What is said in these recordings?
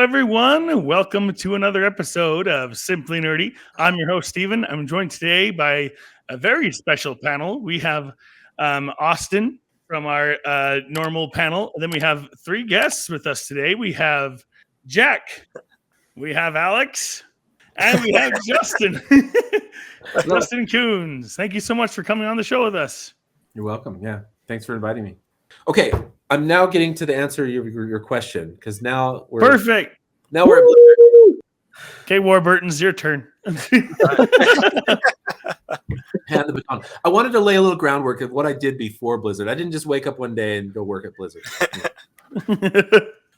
everyone. Welcome to another episode of Simply Nerdy. I'm your host, Steven. I'm joined today by a very special panel. We have Austin from our normal panel. And then we have three guests with us today. We have Jack, we have Alex, and we have Justin. Justin Kunz. Thank you so much for coming on the show with us. You're welcome. Yeah. Thanks for inviting me. Okay. I'm now getting to the answer to your question because now we're perfect. Now we're at Blizzard. Okay, Warburton's your turn. Hand the baton. I wanted to lay a little groundwork of what I did before Blizzard. I didn't just wake up one day and go work at Blizzard.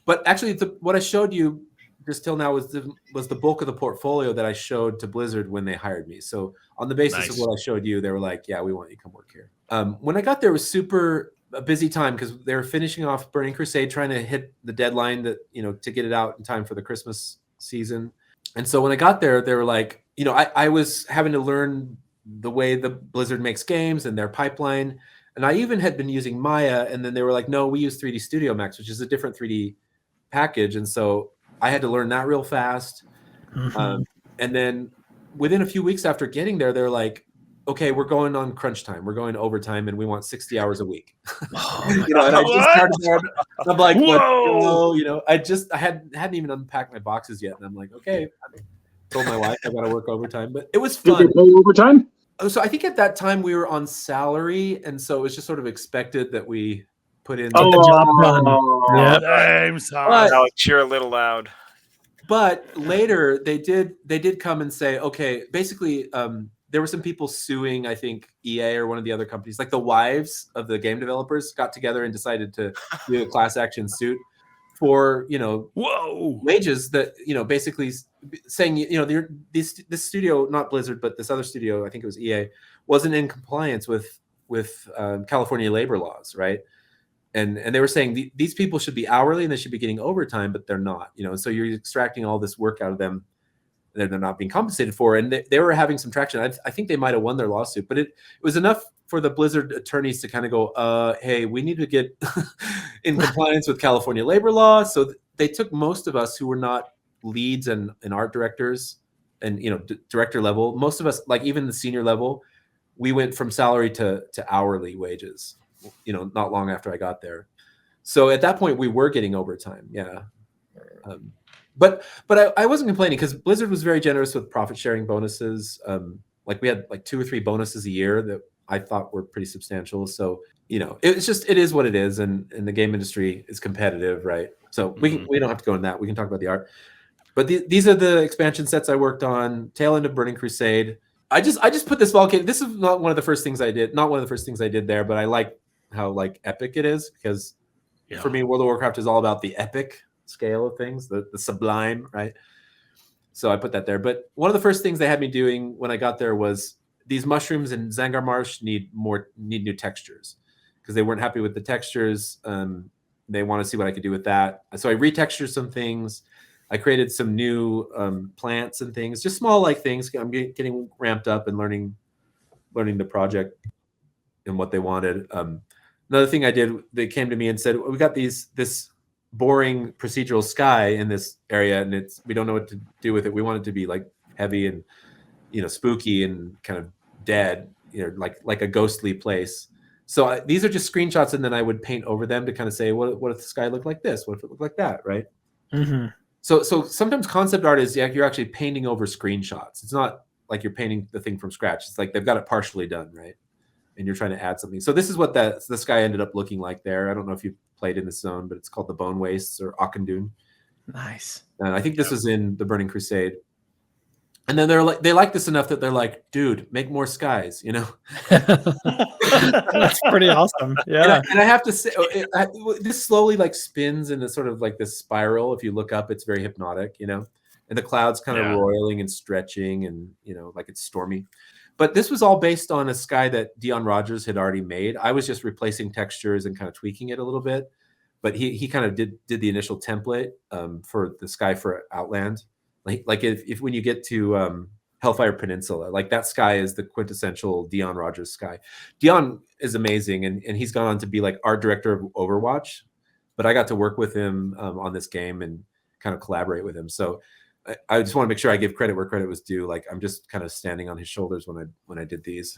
But actually, what I showed you just till now was the bulk of the portfolio that I showed to Blizzard when they hired me. So on the basis of what I showed you, they were like, "Yeah, we want you to come work here." When I got there, it was a busy time because they were finishing off Burning Crusade, trying to hit the deadline that to get it out in time for the Christmas season. And so when I got there, they were like, I was having to learn the way the Blizzard makes games and their pipeline. And I even had been using Maya, and then they were like, "No, we use 3D Studio Max, which is a different 3D package." And so I had to learn that real fast. Mm-hmm. And then within a few weeks after getting there, they're like, "Okay, we're going on crunch time. We're going overtime, and we want 60 hours a week." And I just started there. I'm like, "Whoa!" I hadn't even unpacked my boxes yet, and I'm like, "Okay." I told my wife I got to work overtime, but it was fun. Did they pay overtime? So I think at that time we were on salary, and so it was just sort of expected that we put in. Oh, the job done. Yeah, cheer a little loud. But later they did come and say, okay, basically. There were some people suing, I think, EA or one of the other companies, like the wives of the game developers got together and decided to do a class action suit for, wages that, basically saying, this studio, not Blizzard, but this other studio, I think it was EA, wasn't in compliance with California labor laws, right? And they were saying these people should be hourly and they should be getting overtime, but they're not, so you're extracting all this work out of them that they're not being compensated for. And they were having some traction. I think they might have won their lawsuit, but it was enough for the Blizzard attorneys to kind of go, hey, we need to get in compliance with California labor law. So they took most of us who were not leads and art directors and, director level. Most of us, like even the senior level, we went from salary to hourly wages, not long after I got there. So at that point we were getting overtime. Yeah. But I wasn't complaining because Blizzard was very generous with profit sharing bonuses. Like we had like 2 or 3 bonuses a year that I thought were pretty substantial. So, it is what it is. And the game industry is competitive, right? So we don't have to go into that. We can talk about the art. But these are the expansion sets I worked on. Tail end of Burning Crusade. I just put this volcano. This is not one of the first things I did. Not one of the first things I did there, but I like how epic it is because for me, World of WarCraft is all about the epic scale of things, the sublime, right? So I put that there. But one of the first things they had me doing when I got there was these mushrooms in Zangar Marsh need new textures because they weren't happy with the textures. They want to see what I could do with that. So I retextured some things. I created some new plants and things, just small things. I'm getting ramped up and learning the project and what they wanted. Another thing I did, they came to me and said, we got this boring procedural sky in this area and we don't know what to do with it. We want it to be heavy and spooky and kind of dead, like a ghostly place. So these are just screenshots, and then I would paint over them to kind of say, what if the sky looked like this? What if it looked like that, right? Mm-hmm. So sometimes concept art is you're actually painting over screenshots. It's not like you're painting the thing from scratch. It's like they've got it partially done, right? And you're trying to add something. So this is what the sky ended up looking like there. I don't know if you played in the zone, but it's called the Bone Wastes or Akandun. Nice. And I think this was in the Burning Crusade. And then they like this enough that they're like, dude, make more skies, That's pretty awesome. Yeah. And I have to say, this slowly spins in a sort of this spiral. If you look up, it's very hypnotic, and the clouds kind of roiling and stretching and, it's stormy. But this was all based on a sky that Dion Rogers had already made. I was just replacing textures and kind of tweaking it a little bit. But he kind of did the initial template for the sky for Outland. Like if when you get to Hellfire Peninsula, that sky is the quintessential Dion Rogers sky. Dion is amazing, and he's gone on to be art director of Overwatch. But I got to work with him on this game and kind of collaborate with him. So I just want to make sure I give credit where credit was due. Like I'm just kind of standing on his shoulders when I did these.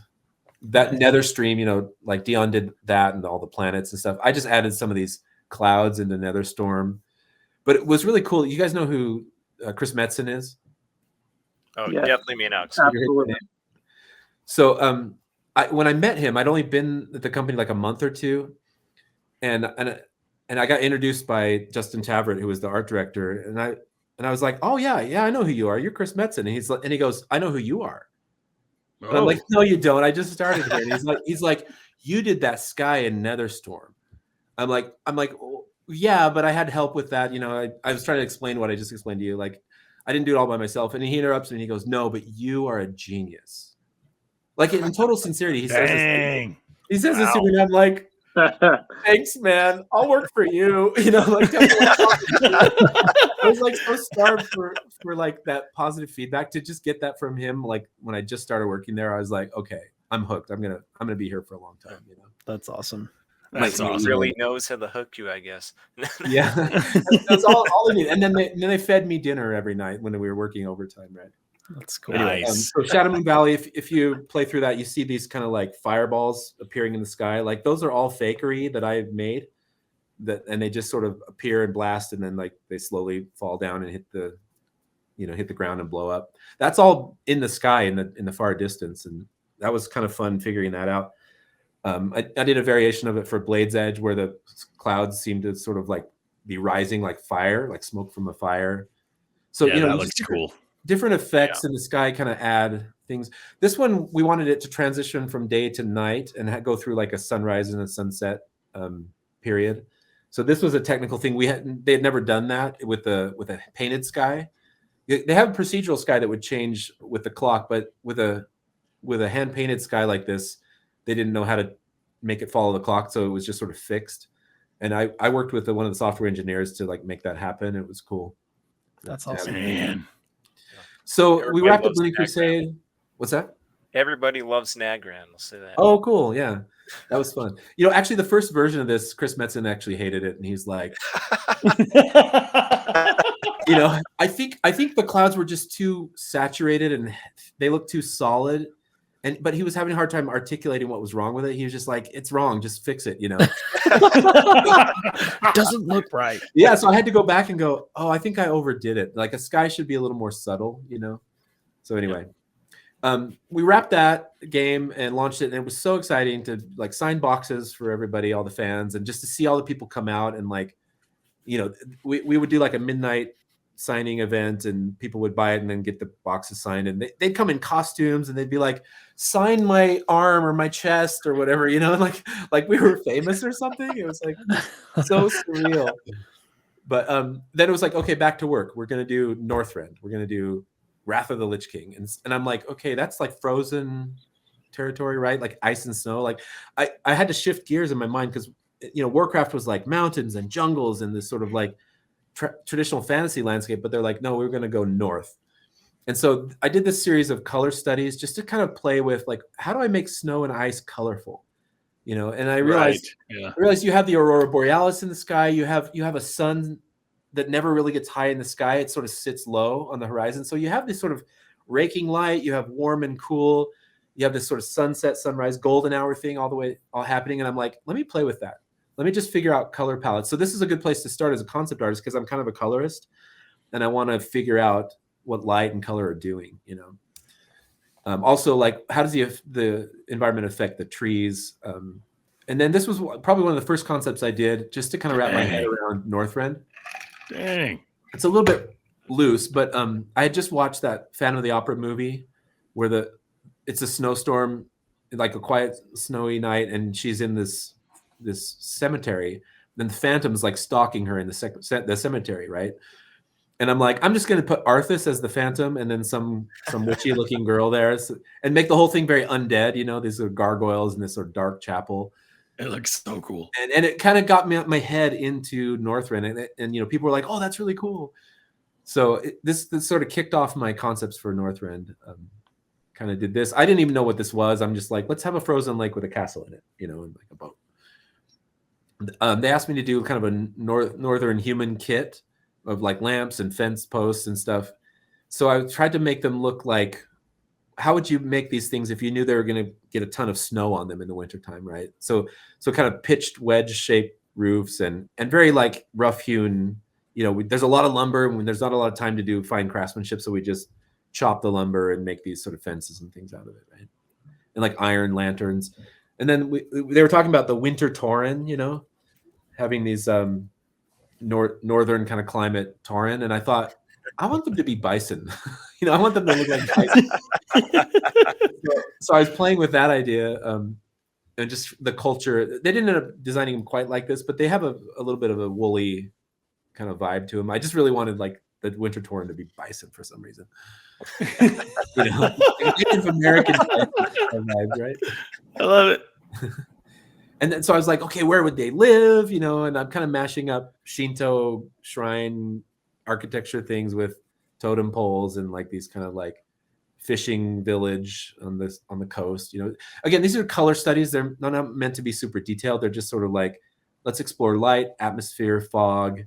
That Nether stream, like Dion did that and all the planets and stuff. I just added some of these clouds into Nether Storm, but it was really cool. You guys know who Chris Metzen is? Oh, yeah. Definitely me and Alex. Absolutely. So when I met him, I'd only been at the company like a month or two, and I got introduced by Justin Tavert, who was the art director, and I was like, oh yeah, I know who you are. You're Chris Metzen, and he goes, I know who you are. And I'm like, no, you don't. I just started here. And he's like, you did that sky in Netherstorm. I'm like, oh, yeah, but I had help with that. I was trying to explain what I just explained to you. Like, I didn't do it all by myself. And he interrupts me and he goes, no, but you are a genius. Like in total sincerity, he says this. He says this to me, and I'm like, thanks, man. I'll work for you. Like I was like so starved for like that positive feedback to just get that from him. Like when I just started working there, I was like, okay, I'm hooked. I'm gonna be here for a long time. That's awesome. That's awesome. Really knows how to hook you, I guess. Yeah, that's all they need. And then they fed me dinner every night when we were working overtime, right? That's cool. Anyway, so Shadow Moon Valley, if you play through that, you see these kind of like fireballs appearing in the sky. Like those are all fakery that I've made, and they just sort of appear and blast, and then like they slowly fall down and hit the ground and blow up. That's all in the sky in the far distance, and that was kind of fun figuring that out. I did a variation of it for Blade's Edge, where the clouds seem to sort of like be rising like fire, like smoke from a fire. So that looks cool. Different effects in the sky kind of add things. This one, we wanted it to transition from day to night and go through like a sunrise and a sunset period. So this was a technical thing. They had never done that with a painted sky. They have a procedural sky that would change with the clock, but with a hand painted sky like this, they didn't know how to make it follow the clock, so it was just sort of fixed. And I worked with one of the software engineers to like make that happen. It was cool. That's awesome, man. So we wrapped up Burning Crusade. What's that? Everybody loves Nagran. I'll say that. Oh, cool. Yeah. That was fun. Actually, the first version of this, Chris Metzen actually hated it. And he's like, I think the clouds were just too saturated and they looked too solid. But he was having a hard time articulating what was wrong with it. He was just like, it's wrong. Just fix it, It doesn't look right. Yeah. So I had to go back and go, oh, I think I overdid it. Like a sky should be a little more subtle, So anyway, we wrapped that game and launched it. And it was so exciting to like sign boxes for everybody, all the fans, and just to see all the people come out and like, we would do like a midnight signing event and people would buy it and then get the boxes signed, and they'd come in costumes and they'd be like, sign my arm or my chest or whatever, like we were famous or something. It was like so surreal. But then it was like, okay, back to work. We're gonna do Northrend. We're gonna do Wrath of the Lich King, and I'm like, okay, that's like frozen territory, right? Like ice and snow. Like I had to shift gears in my mind because Warcraft was like mountains and jungles and this sort of like traditional fantasy landscape, but they're like, no, we're going to go north. And so I did this series of color studies just to kind of play with like, how do I make snow and ice colorful? And I realized, you have the Aurora Borealis in the sky. You have a sun that never really gets high in the sky. It sort of sits low on the horizon. So you have this sort of raking light. You have warm and cool. You have this sort of sunset, sunrise, golden hour thing all happening. And I'm like, let me play with that. Let me just figure out color palettes. So this is a good place to start as a concept artist because I'm kind of a colorist and I want to figure out what light and color are doing, Also, like, how does the environment affect the trees? And then this was probably one of the first concepts I did just to kind of wrap my head around Northrend. Dang. It's a little bit loose, but I had just watched that Phantom of the Opera movie where it's a snowstorm, like a quiet, snowy night, and she's in this cemetery. Then the Phantom's like stalking her in the cemetery, right? And I'm like, I'm just going to put Arthas as the Phantom and then some witchy looking girl there, and make the whole thing very undead. These are gargoyles in this sort of dark chapel. It looks so cool. And it kind of got my head into Northrend, and people were like, oh, that's really cool. So this sort of kicked off my concepts for Northrend. Kind of did this. I didn't even know what this was. I'm just like, let's have a frozen lake with a castle in it, and like a boat. They asked me to do kind of a northern human kit, of like lamps and fence posts and stuff. So I tried to make them look like, how would you make these things if you knew they were going to get a ton of snow on them in the wintertime, right? So kind of pitched wedge shaped roofs and very like rough hewn, there's a lot of lumber and there's not a lot of time to do fine craftsmanship. So we just chop the lumber and make these sort of fences and things out of it, right? And like iron lanterns. And then they were talking about the winter tauren, having these northern kind of climate tauren. And I thought, I want them to be bison. I want them to look like bison. so I was playing with that idea and just the culture. They didn't end up designing them quite like this, but they have a little bit of a woolly kind of vibe to them. I just really wanted like the winter tauren to be bison for some reason. Native American vibes, right? I love it. And then so I was like, okay, where would they live? And I'm kind of mashing up Shinto shrine architecture things with totem poles and like these kind of like fishing village on the coast. Again, these are color studies. They're not meant to be super detailed. They're just sort of like, let's explore light, atmosphere, fog,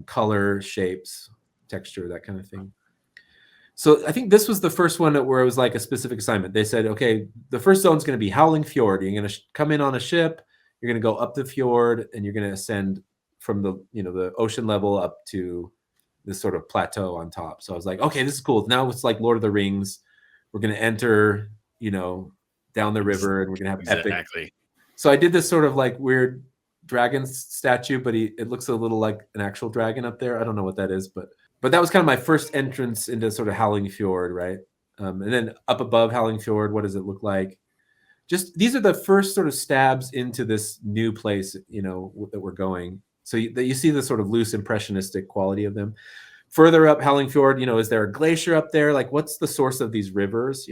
color, shapes, texture, that kind of thing. So I think this was the first one where it was like a specific assignment. They said, okay, the first zone is going to be Howling Fjord. You're going to come in on a ship. You're going to go up the fjord and you're going to ascend from the ocean level up to this sort of plateau on top. So I was like, okay, this is cool. Now it's like Lord of the Rings. We're going to enter, down the river and we're going to have epic. So I did this sort of like weird dragon statue, but it looks a little like an actual dragon up there. I don't know what that is, but that was kind of my first entrance into sort of Howling Fjord, right? And then up above Howling Fjord, what does it look like? Just these are the first sort of stabs into this new place, that we're going. So you see the sort of loose impressionistic quality of them. Further up Howling Fjord, is there a glacier up there? Like, what's the source of these rivers?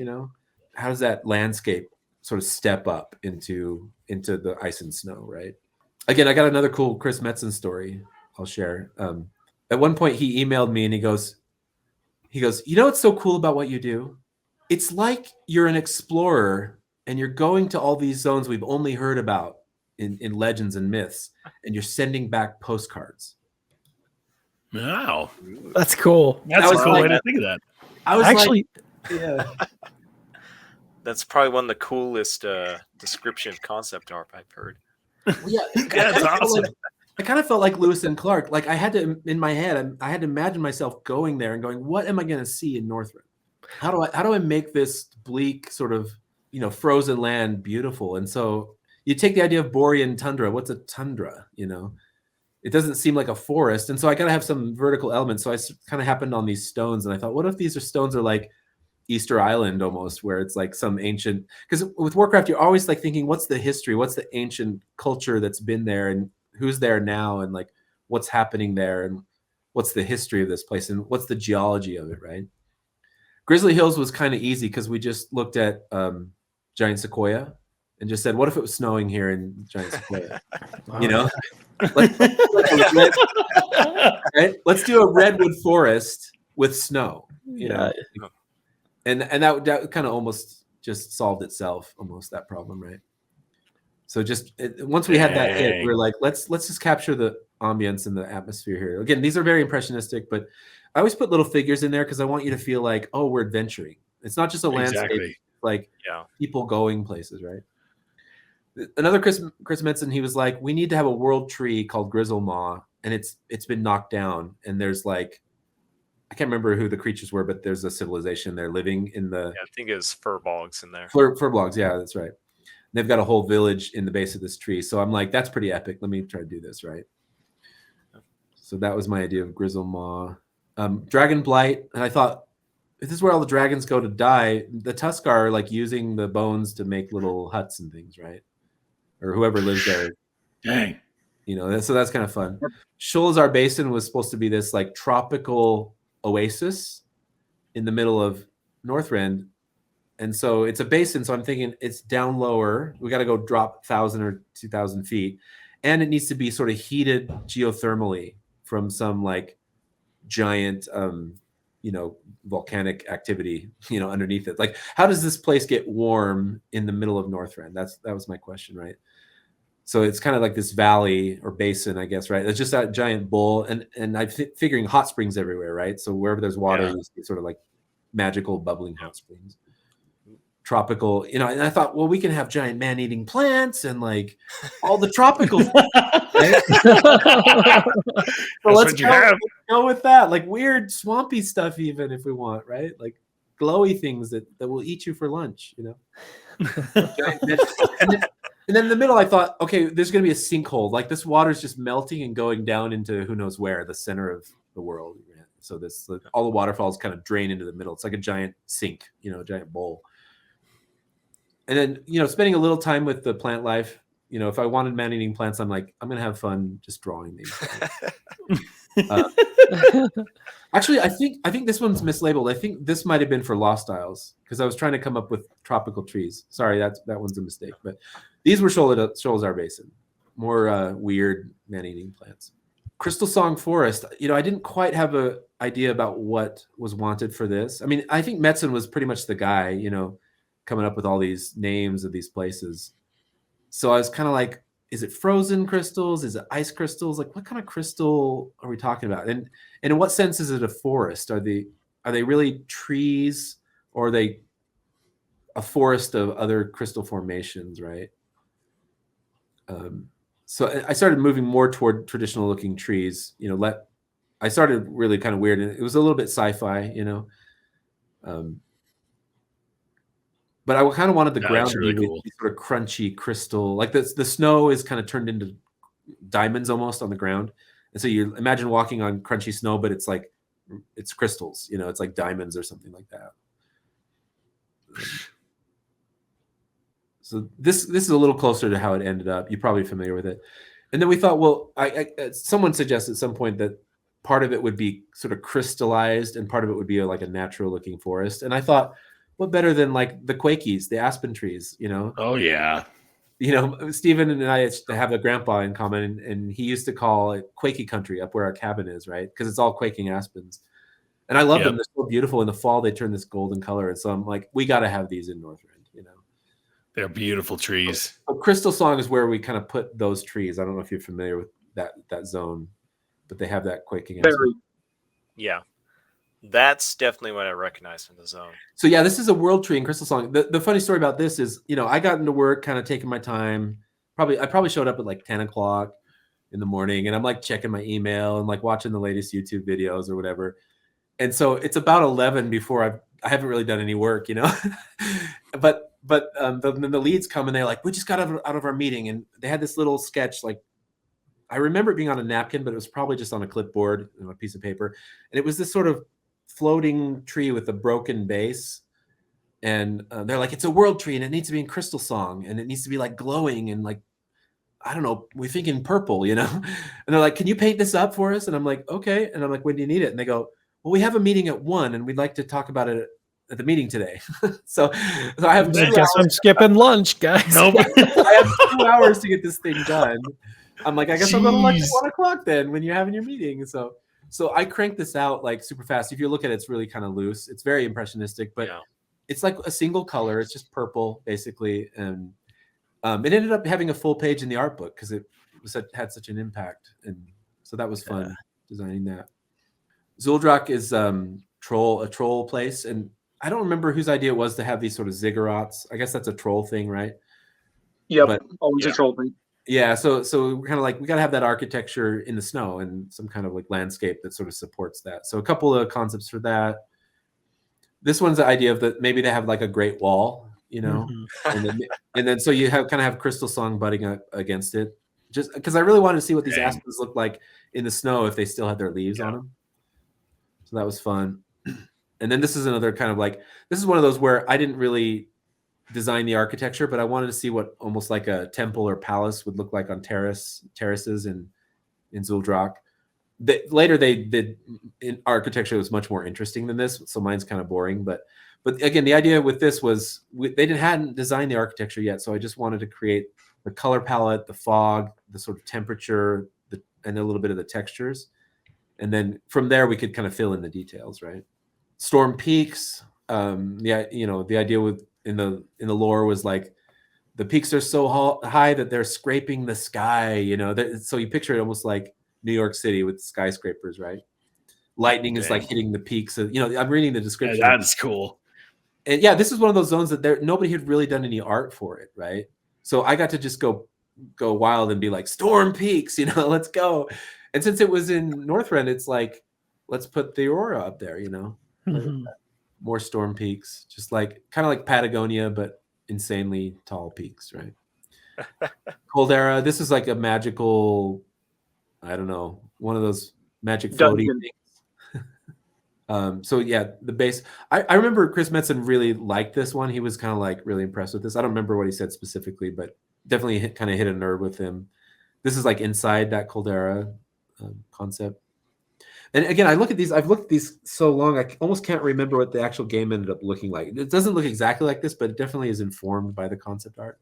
How does that landscape sort of step up into the ice and snow, right? Again, I got another cool Chris Metzen story I'll share. At one point, he emailed me and he goes, what's so cool about what you do? It's like you're an explorer and you're going to all these zones we've only heard about in legends and myths, and you're sending back postcards. Wow, that's cool. That's a cool way to think of that. I was actually, yeah. That's probably one of the coolest description of concept art I've heard. Well, yeah, that's awesome. I kind of felt like Lewis and Clark. Like I had to, in my head, I had to imagine myself going there and going, what am I going to see in Northrend? How do I make this bleak sort of, frozen land beautiful? And so you take the idea of Borean tundra. What's a tundra? It doesn't seem like a forest. And so I got to have some vertical elements. So I kind of happened on these stones and I thought, what if these stones are like Easter Island almost, where it's like some ancient, because with Warcraft, you're always like thinking, what's the history? What's the ancient culture that's been there and who's there now? And like, what's happening there? And what's the history of this place? And what's the geology of it, right? Grizzly Hills was kind of easy because we just looked at Giant Sequoia and just said, what if it was snowing here in Giant Sequoia? Wow. Right? Let's do a redwood forest with snow, Yeah. And that kind of almost just solved itself, almost, that problem, right? So once we had that hit, we were like, let's just capture the ambience and the atmosphere here. Again, these are very impressionistic, but I always put little figures in there because I want you to feel like, oh, we're adventuring. It's not just a landscape, like people going places, right? Another Chris Metzen, he was like, we need to have a world tree called Grizzlemaw, and it's been knocked down, and there's like, I can't remember who the creatures were, but there's a civilization there living in the. Yeah, I think it was Furbolgs in there. Furbolgs, yeah, that's right. They've got a whole village in the base of this tree, so I'm like, that's pretty epic. Let me try to do this, right? So that was my idea of Grizzlemaw. Dragon Blight, and I thought, if this is where all the dragons go to die, the Tuskar are like using the bones to make little huts and things, right? Or whoever lives there. Dang. So that's kind of fun. Sholazar Basin was supposed to be this like tropical oasis in the middle of Northrend. And so it's a basin. So I'm thinking it's down lower. We got to go drop 1,000 or 2,000 feet. And it needs to be sort of heated geothermally from some like giant, volcanic activity, underneath it. Like, how does this place get warm in the middle of Northrend? That was my question, right? So it's kind of like this valley or basin, I guess, right? It's just that giant bowl, and I'm figuring hot springs everywhere, right? So wherever there's water, you see sort of like magical bubbling hot springs, tropical, you know. And I thought, well, we can have giant man-eating plants and like all the tropical. Right? So let's go with that, like weird swampy stuff, even if we want, right? Like glowy things that will eat you for lunch, you know. And then in the middle, I thought, okay, there's going to be a sinkhole. Like this water's just melting and going down into who knows where, the center of the world. So all the waterfalls kind of drain into the middle. It's like a giant sink, you know, a giant bowl. And then, you know, spending a little time with the plant life. You know, if I wanted man-eating plants, I'm like, I'm going to have fun just drawing these. Actually, I think this one's mislabeled. I think this might have been for Lost Isles because I was trying to come up with tropical trees. Sorry, that one's a mistake. But these were Sholazar Basin, more weird man-eating plants. Crystal Song Forest. You know, I didn't quite have an idea about what was wanted for this. I mean, I think Metzen was pretty much the guy, you know, coming up with all these names of these places. So I was kind of like, is it frozen crystals? Is it ice crystals? Like, what kind of crystal are we talking about? And in what sense is it a forest? Are they really trees, or are they a forest of other crystal formations, right? So I started moving more toward traditional looking trees. You know, I started really kind of weird, and it was a little bit sci-fi, you know. But I kind of wanted the ground to be really sort of crunchy crystal. Like the snow is kind of turned into diamonds almost on the ground. And so you imagine walking on crunchy snow, but it's like, it's crystals, you know, it's like diamonds or something like that. So this is a little closer to how it ended up. You're probably familiar with it. And then we thought, well, someone suggested at some point that part of it would be sort of crystallized and part of it would be like a natural looking forest. And I thought, what better than like the Quakies, the aspen trees, you know? Oh, yeah. You know, Stephen and I have a grandpa in common, and he used to call it Quaky country up where our cabin is, right? Because it's all quaking aspens. And I love them. They're so beautiful. In the fall, they turn this golden color. And so I'm like, we got to have these in Northrend, you know? They're beautiful trees. So Crystal Song is where we kind of put those trees. I don't know if you're familiar with that zone, but they have that quaking aspen. Yeah. That's definitely what I recognize from the zone. So yeah, this is a world tree in Crystal Song. The funny story about this is, you know, I got into work kind of taking my time. I probably showed up at like 10 o'clock in the morning, and I'm like checking my email and like watching the latest YouTube videos or whatever. And so it's about 11 before I haven't really done any work, you know. but the leads come and they're like, we just got out of our meeting, and they had this little sketch. Like, I remember it being on a napkin, but it was probably just on a clipboard and a piece of paper. And it was this sort of floating tree with a broken base, and they're like, it's a world tree and it needs to be in Crystal Song, and it needs to be like glowing and like, I don't know, we're thinking purple, you know. And they're like, can you paint this up for us? And I'm like, okay. And I'm like, when do you need it? And they go, well, we have a meeting at 1 and we'd like to talk about it at the meeting today. so I have 2 hours. I'm skipping lunch, guys. Nope. I have 2 hours to get this thing done. I'm like, I guess I'll go to lunch at 1 o'clock then when you're having your meeting. So I cranked this out like super fast. If you look at it, it's really kind of loose. It's very impressionistic, but it's like a single color. It's just purple, basically. And it ended up having a full page in the art book because it had such an impact. And so that was fun designing that. Zuldrak is a troll place. And I don't remember whose idea it was to have these sort of ziggurats. I guess that's a troll thing, right? Yep, always a troll thing. Yeah, so we're kind of like, we got to have that architecture in the snow and some kind of like landscape that sort of supports that. So a couple of concepts for that. This one's the idea of that maybe they have like a great wall, you know, and then so you have kind of have Crystal Song butting up against it, just because I really wanted to see what these aspens look like in the snow if they still had their leaves on them. So that was fun. And then this is another kind of like, this is one of those where I didn't really design the architecture, but I wanted to see what almost like a temple or palace would look like on terraces in Zuldrak. Later they did in architecture was much more interesting than this, so mine's kind of boring. But again, the idea with this was they hadn't designed the architecture yet, so I just wanted to create the color palette, the fog, the sort of temperature, and a little bit of the textures, and then from there we could kind of fill in the details, right? Storm Peaks, the idea with in the lore was like the peaks are so high that they're scraping the sky, you know. So you picture it almost like New York City with skyscrapers, right? Lightning is like hitting the peaks of, you know, I'm reading the description. Yeah, that's cool. And yeah, this is one of those zones that nobody had really done any art for it, right? So I got to just go wild and be like, storm peaks, you know, let's go. And since it was in Northrend, it's like, let's put the aurora up there, you know. More storm peaks, just like kind of like Patagonia, but insanely tall peaks, right? Caldera, this is like a magical, I don't know, one of those magic floaty things. So yeah, the base. I remember Chris Metzen really liked this one. He was kind of like really impressed with this. I don't remember what he said specifically, but definitely kind of hit a nerve with him. This is like inside that Caldera concept. And again, I've looked at these so long, I almost can't remember what the actual game ended up looking like. It doesn't look exactly like this, but it definitely is informed by the concept art.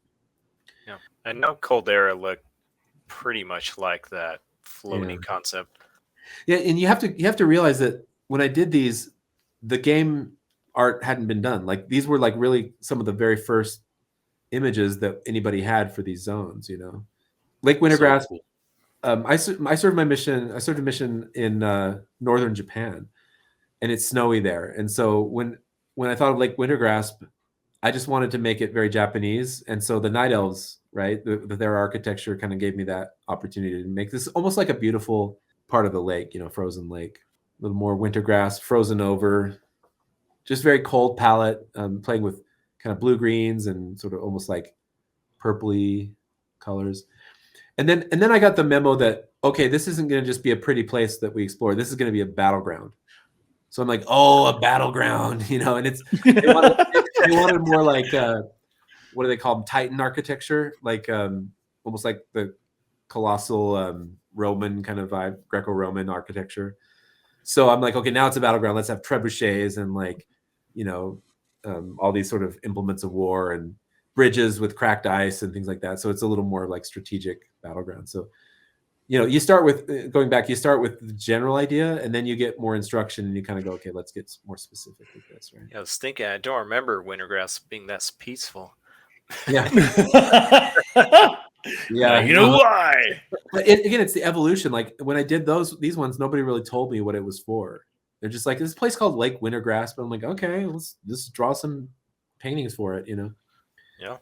Yeah, I know Caldera looked pretty much like that floating concept. Yeah, and you have to realize that when I did these, the game art hadn't been done. Like these were like really some of the very first images that anybody had for these zones, you know. Lake Wintergrass. So cool. I served a mission in northern Japan, and it's snowy there. And so when I thought of Lake Wintergrass, I just wanted to make it very Japanese. And so the Night Elves, right, their architecture kind of gave me that opportunity to make this almost like a beautiful part of the lake, you know, frozen lake. A little more wintergrass, frozen over, just very cold palette, playing with kind of blue greens and sort of almost like purpley colors. And then I got the memo that, okay, this isn't going to just be a pretty place that we explore. This is going to be a battleground. So I'm like, oh, a battleground, you know, and they wanted more like, what do they call them? Titan architecture, like almost like the colossal Roman kind of vibe, Greco-Roman architecture. So I'm like, okay, now it's a battleground. Let's have trebuchets and like, you know, all these sort of implements of war and bridges with cracked ice and things like that. So it's a little more like strategic battleground. So, you know, you start with the general idea, and then you get more instruction, and you kind of go, okay, let's get more specific with this, right? Yeah, I was thinking, I don't remember Wintergrass being that peaceful. Yeah. Yeah, you know why? Again, it's the evolution. Like when I did these ones, nobody really told me what it was for. They're just like, this place called Lake Wintergrass, but I'm like, okay, let's just draw some paintings for it, you know? Yeah.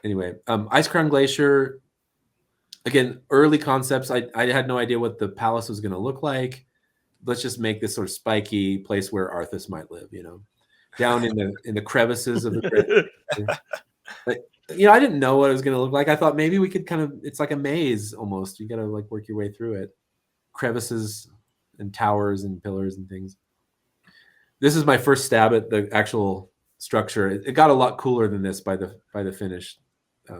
Anyway, Ice Crown Glacier, again, early concepts. I had no idea what the palace was going to look like. Let's just make this sort of spiky place where Arthas might live, you know, down in the crevices of the but, you know, I didn't know what it was going to look like. I thought maybe we could it's like a maze almost. You got to like work your way through it. Crevices and towers and pillars and things. This is my first stab at the actual structure. It got a lot cooler than this by the finish, by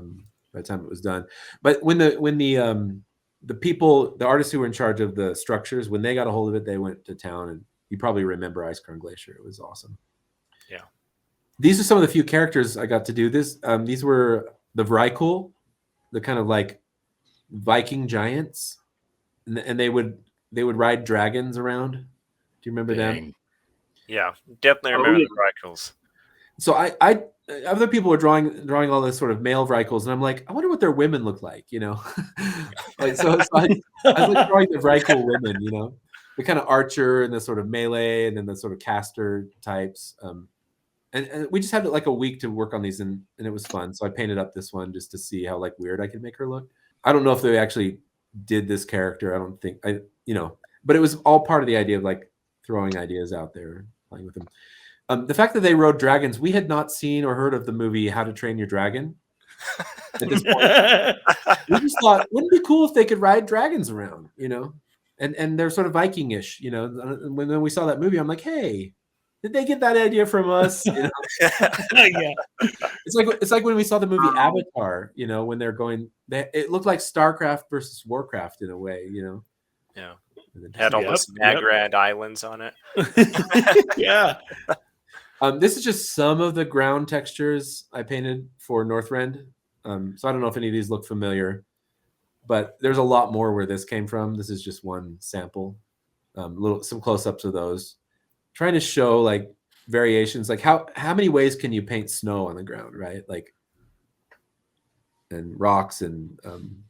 the time it was done. But when the people, the artists who were in charge of the structures, when they got a hold of it, they went to town. And you probably remember Ice Crown Glacier. It was awesome. Yeah. These are some of the few characters I got to do this. These were the Vrykul, the kind of like Viking giants, and they would ride dragons around. Do you remember them? Yeah, definitely remember the Vrykels. So I other people were drawing all this sort of male Vrykels, and I'm like, I wonder what their women look like, you know? Like so I was like drawing the Vrykul women, you know, the kind of archer and the sort of melee, and then the sort of caster types. And we just had like a week to work on these, and it was fun. So I painted up this one just to see how like weird I could make her look. I don't know if they actually did this character. I don't think but it was all part of the idea of like throwing ideas out there, playing with them. The fact that they rode dragons, we had not seen or heard of the movie How to Train Your Dragon at this point. We just thought, wouldn't it be cool if they could ride dragons around, you know? And they're sort of Viking-ish, you know. When we saw that movie, I'm like, hey, did they get that idea from us? You know? Yeah. It's like when we saw the movie Avatar, you know, when they're going, it looked like StarCraft versus Warcraft in a way, you know. Yeah. Had all those Nagrad islands on it. Yeah. This is just some of the ground textures I painted for Northrend. So I don't know if any of these look familiar, but there's a lot more where this came from. This is just one sample. Some close-ups of those. Trying to show like variations, like how many ways can you paint snow on the ground, right? Like and rocks and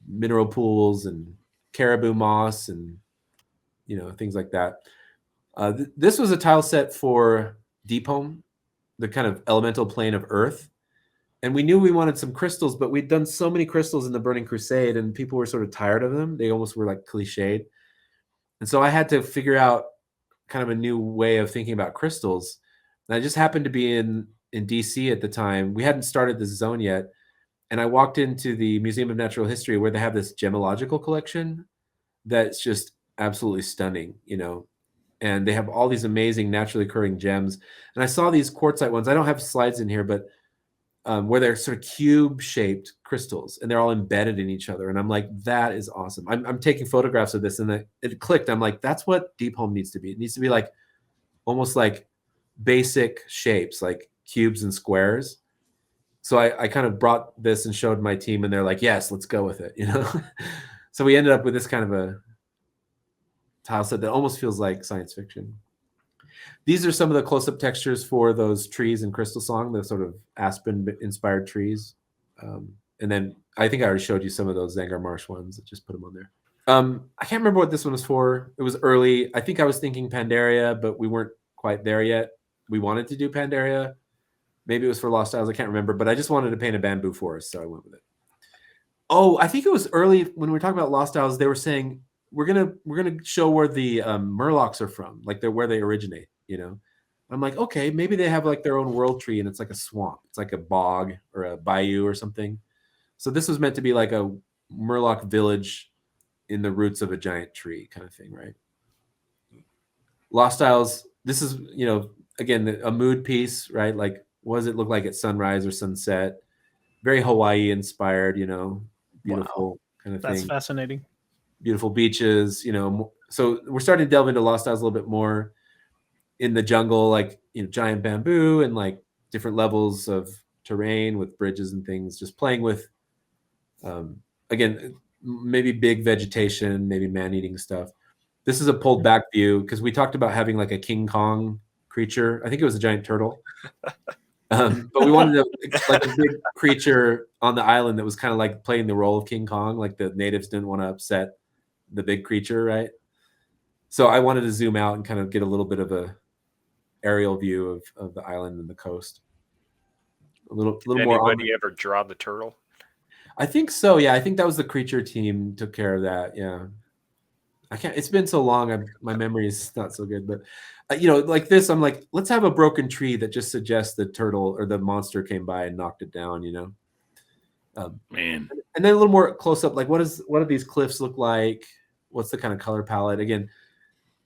mineral pools and caribou moss and things like that. This was a tile set for Deep Home, the kind of elemental plane of Earth. And we knew we wanted some crystals, but we'd done so many crystals in the Burning Crusade and people were sort of tired of them. They almost were like cliched. And so I had to figure out kind of a new way of thinking about crystals. And I just happened to be in DC at the time. We hadn't started this zone yet. And I walked into the Museum of Natural History where they have this gemological collection that's just absolutely stunning, and they have all these amazing naturally occurring gems. And I saw these quartzite ones. I don't have slides in here, but where they're sort of cube-shaped crystals, and they're all embedded in each other. And I'm like, that is awesome. I'm taking photographs of this, and it clicked. I'm like, that's what Deep Home needs to be. It needs to be like almost like basic shapes, like cubes and squares. So I kind of brought this and showed my team, and they're like, yes, let's go with it. So we ended up with this kind of a tile set that almost feels like science fiction. These are some of the close-up textures for those trees in Crystal Song, the sort of aspen-inspired trees. And then I think I already showed you some of those Zangar Marsh ones. I just put them on there. I can't remember what this one was for. It was early. I think I was thinking Pandaria, but we weren't quite there yet. We wanted to do Pandaria. Maybe it was for Lost Isles. I can't remember, but I just wanted to paint a bamboo forest, so I went with it. Oh, I think it was early when we were talking about Lost Isles. They were saying we're gonna show where the Murlocs are from, like they're where they originate. I'm like, okay, maybe they have like their own world tree, and it's like a swamp. It's like a bog or a bayou or something. So this was meant to be like a Murloc village in the roots of a giant tree, kind of thing, right? Lost Isles. This is again a mood piece, right? Like, what does it look like at sunrise or sunset? Very Hawaii inspired, beautiful kind of thing. That's fascinating. Beautiful beaches, so we're starting to delve into Lost Isles a little bit more in the jungle, like, giant bamboo and like different levels of terrain with bridges and things, just playing with, again, maybe big vegetation, maybe man-eating stuff. This is a pulled back view because we talked about having like a King Kong creature. I think it was a giant turtle. But we wanted like a big creature on the island that was kind of like playing the role of King Kong. Like the natives didn't want to upset the big creature, right? So I wanted to zoom out and kind of get a little bit of a aerial view of the island and the coast. A little more. Anybody ever draw the turtle? I think so. Yeah, I think that was the creature team took care of that. Yeah, I can't. It's been so long. My memory is not so good, but like this, I'm like, let's have a broken tree that just suggests the turtle or the monster came by and knocked it down. Man. And then a little more close up, like what do these cliffs look like? What's the kind of color palette? Again,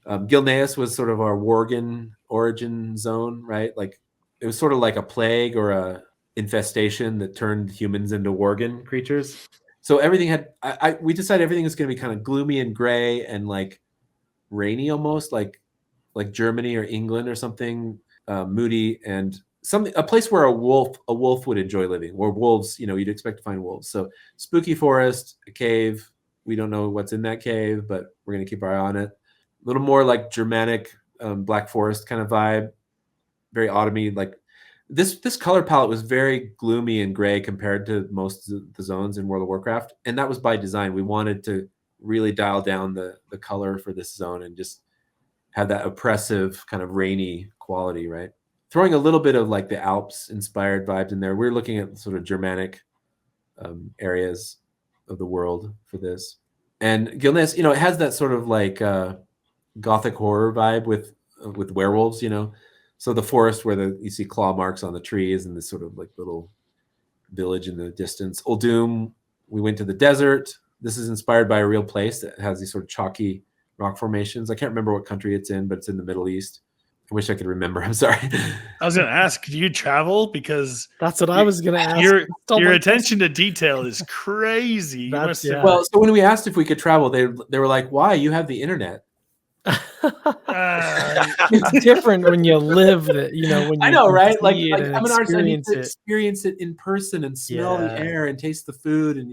Gilneas was sort of our Worgen origin zone, right? Like it was sort of like a plague or a infestation that turned humans into Worgen creatures. So everything had, we decided everything was going to be kind of gloomy and gray and like rainy almost, like Germany or England or something, moody and a place where a wolf would enjoy living, where wolves, you'd expect to find wolves. So spooky forest, a cave. We don't know what's in that cave, but we're going to keep our eye on it. A little more like Germanic Black Forest kind of vibe, very autumny. Like this color palette was very gloomy and gray compared to most of the zones in World of WarCraft, and that was by design. We wanted to really dial down the color for this zone and just have that oppressive kind of rainy quality, right? Throwing a little bit of like the Alps inspired vibes in there. We're looking at sort of Germanic areas of the world for this. And Gilneas, it has that sort of like gothic horror vibe with werewolves, So the forest where you see claw marks on the trees and this sort of like little village in the distance. Uldum, we went to the desert. This is inspired by a real place that has these sort of chalky rock formations. I can't remember what country it's in, but it's in the Middle East. I wish I could remember. I'm sorry. I was going to ask, do you travel? Because that's what I was going to ask. Your attention to detail is crazy. Well, so when we asked if we could travel, they were like, "Why? You have the internet." It's different when you live it. When you I know, right? Like I'm an artist. I need to it. experience it in person and smell the air and taste the food, and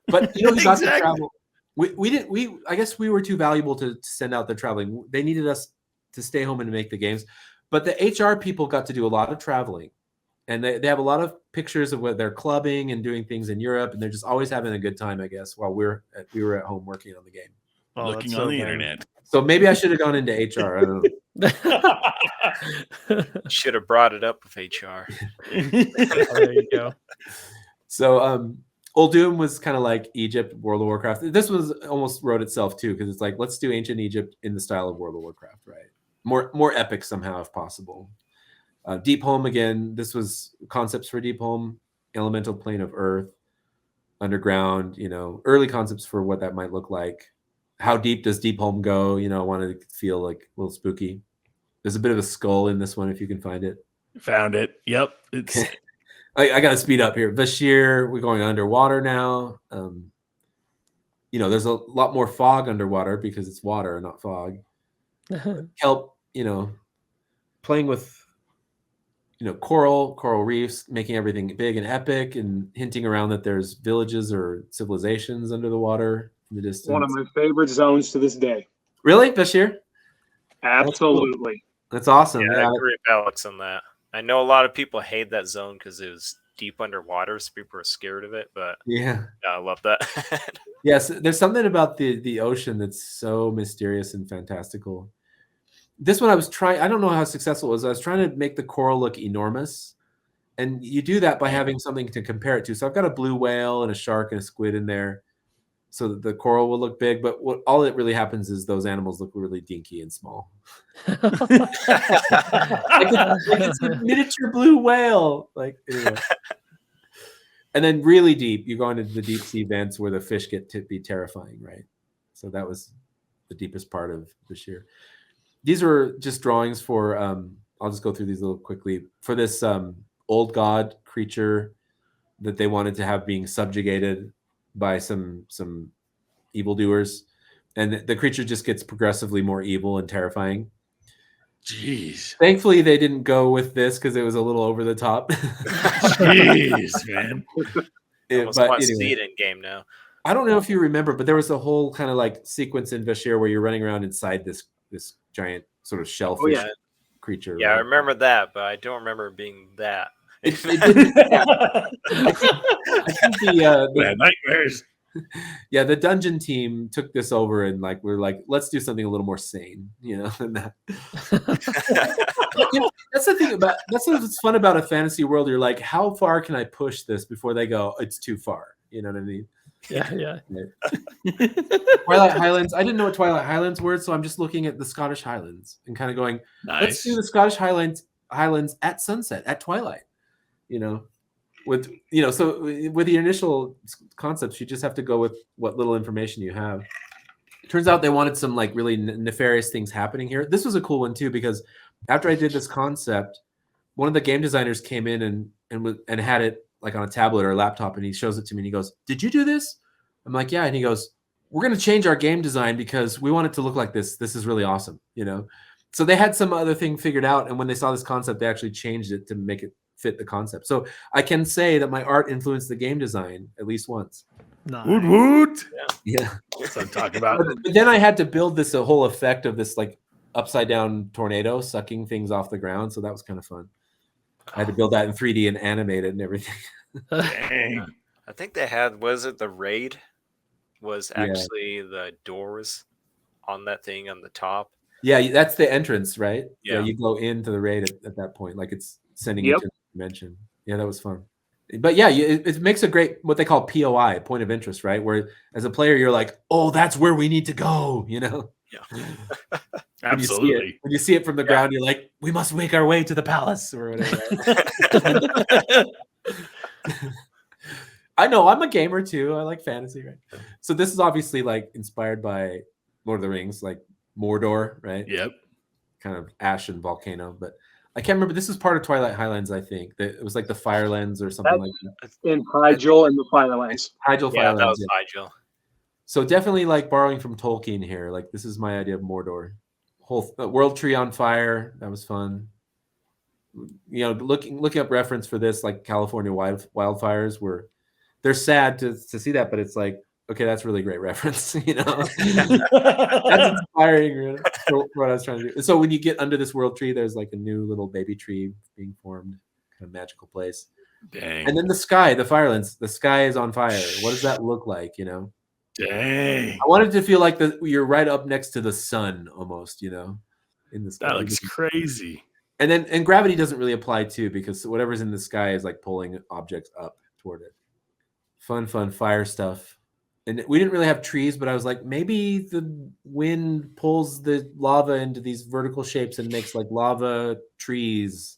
But we got to travel. We didn't. I guess we were too valuable to send out the traveling. They needed us to stay home and make the games. But the HR people got to do a lot of traveling. And they have a lot of pictures of what they're clubbing and doing things in Europe, and they're just always having a good time, I guess, while we were at home working on the game. Oh, Looking that's on so the bad. internet. So maybe I should have gone into HR. I don't know. Should have brought it up with HR. There you go. So Old Doom was kind of like Egypt, World of Warcraft. This was almost wrote itself too, because it's like, let's do ancient Egypt in the style of World of Warcraft, right? More epic somehow if possible. Deep Home again. This was concepts for Deep Home, elemental plane of Earth, underground. Early concepts for what that might look like. How deep does Deep Home go? I wanted to feel like a little spooky. There's a bit of a skull in this one if you can find it. Found it. Yep. It's I got to speed up here. Bashir, we're going underwater now. There's a lot more fog underwater because it's water, not fog. Kelp, playing with, coral reefs, making everything big and epic, and hinting around that there's villages or civilizations under the water in the distance. One of my favorite zones to this day. Really, Bashir? Absolutely. That's awesome. Yeah, I agree with Alex on that. I know a lot of people hate that zone because it was deep underwater, so people are scared of it. But yeah, I love that. Yes, there's something about the ocean that's so mysterious and fantastical. This one I was trying. I don't know how successful it was. I was trying to make the coral look enormous, and you do that by having something to compare it to. So I've got a blue whale and a shark and a squid in there, so that the coral will look big. But all that really happens is those animals look really dinky and small. It's a miniature blue whale. Anyway. And then really deep, you go into the deep sea vents where the fish get to be terrifying, right? So that was the deepest part of Bashir. These were just drawings for, I'll just go through these a little quickly. For this old god creature that they wanted to have being subjugated by some evildoers. And the creature just gets progressively more evil and terrifying. Jeez. Thankfully, they didn't go with this because it was a little over the top. Jeez, man. I almost want to see it in game now. I don't know if you remember, but there was a whole kind of like sequence in Bashir where you're running around inside this giant sort of shellfish creature. Yeah, right? I remember that, but I don't remember it being that. I think the nightmares. Yeah, the dungeon team took this over and we're like, let's do something a little more sane, and that. That's the thing that's what's fun about a fantasy world. You're like, how far can I push this before they go, it's too far? You know what I mean? Yeah. Twilight Highlands. I didn't know what Twilight Highlands were, so I'm just looking at the Scottish Highlands and kind of going, let's do the Scottish Highlands at sunset, at twilight. So with the initial concepts, you just have to go with what little information you have. Turns out they wanted some really nefarious things happening here. This was a cool one too, because after I did this concept, one of the game designers came in and had it on a tablet or a laptop, and he shows it to me and he goes, "Did you do this?" I'm like, "Yeah." And he goes, "We're going to change our game design because we want it to look like this. This is really awesome." So they had some other thing figured out, and when they saw this concept, they actually changed it to make it fit the concept. So I can say that my art influenced the game design at least once. Nice. Woot woot. Yeah. That's what I'm talking about. But then I had to build a whole effect of this upside down tornado sucking things off the ground. So that was kind of fun. I had to build that in 3D and animate it and everything. Dang. I think they had, was it the raid? Was actually the doors on that thing on the top. Yeah, that's the entrance, right? Yeah. You go into the raid at that point, it's sending you to the dimension. Yeah, that was fun. But yeah, it makes a great, what they call POI, point of interest, right? Where as a player, you're like, oh, that's where we need to go, Yeah. Absolutely. When you see it from the ground, you're like, we must make our way to the palace or whatever. I know, I'm a gamer too. I like fantasy, right? So this is obviously inspired by Lord of the Rings, Mordor, right? Yep. Kind of ash and volcano, but I can't remember. This is part of Twilight Highlands, I think. It was the Firelands or something like that. In Hyjal and the Firelands. Hyjal Yeah, Firelands. that was Hyjal. So definitely this from Tolkien here. This is my idea of Mordor. Whole world tree on fire. That was fun. Looking up reference for this, California wildfires, where they're sad to see that, but it's okay, that's really great reference. That's inspiring for what I was trying to do. So when you get under this world tree, there's a new little baby tree being formed, kind of magical place. Dang. And then the sky, the Firelands, the sky is on fire. What does that look like? You know, Dang. I wanted to feel like you're right up next to the sun almost. You know, in the sky. That looks crazy. And gravity doesn't really apply too, because whatever's in the sky is like pulling objects up toward it. Fun fire stuff. And we didn't really have trees, but I was like, maybe the wind pulls the lava into these vertical shapes and makes like lava trees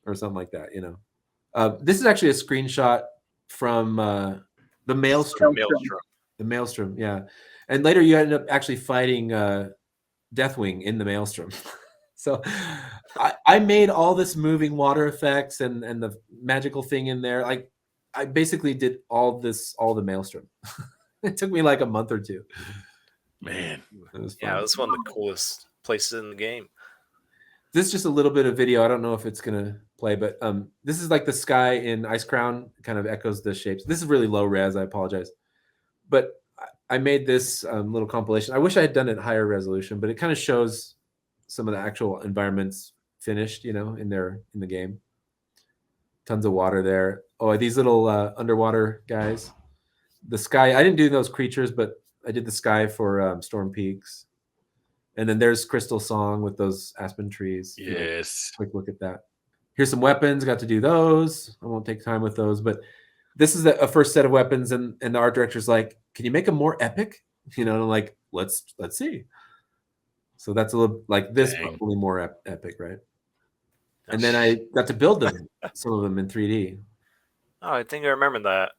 or something like that, you know. This is actually a screenshot from the Maelstrom. The Maelstrom, yeah. And later you ended up actually fighting Deathwing in the Maelstrom. So I made all this moving water effects and the magical thing in there. Like I basically did all the Maelstrom. It took me like a month or two. Man. It was fun. Yeah, it was one of the coolest places in the game. This is just a little bit of video. I don't know if it's gonna play, but this is like the sky in Ice Crown, kind of echoes the shapes. This is really low res. I apologize, but I made this little compilation. I wish I had done it higher resolution, but it kind of shows some of the actual environments finished, you know, in the game. Tons of water there. Oh, these little underwater guys. The sky. I didn't do those creatures, but I did the sky for Storm Peaks. And then there's Crystal Song with those aspen trees. Yes. Quick look at that. Here's some weapons. Got to do those. I won't take time with those, but this is a first set of weapons, and the art director's like, "Can you make them more epic?" You know, and I'm like, let's see. So that's a little like this, but only more epic, right? And then I got to build them, some of them in 3D. Oh, I think I remember that.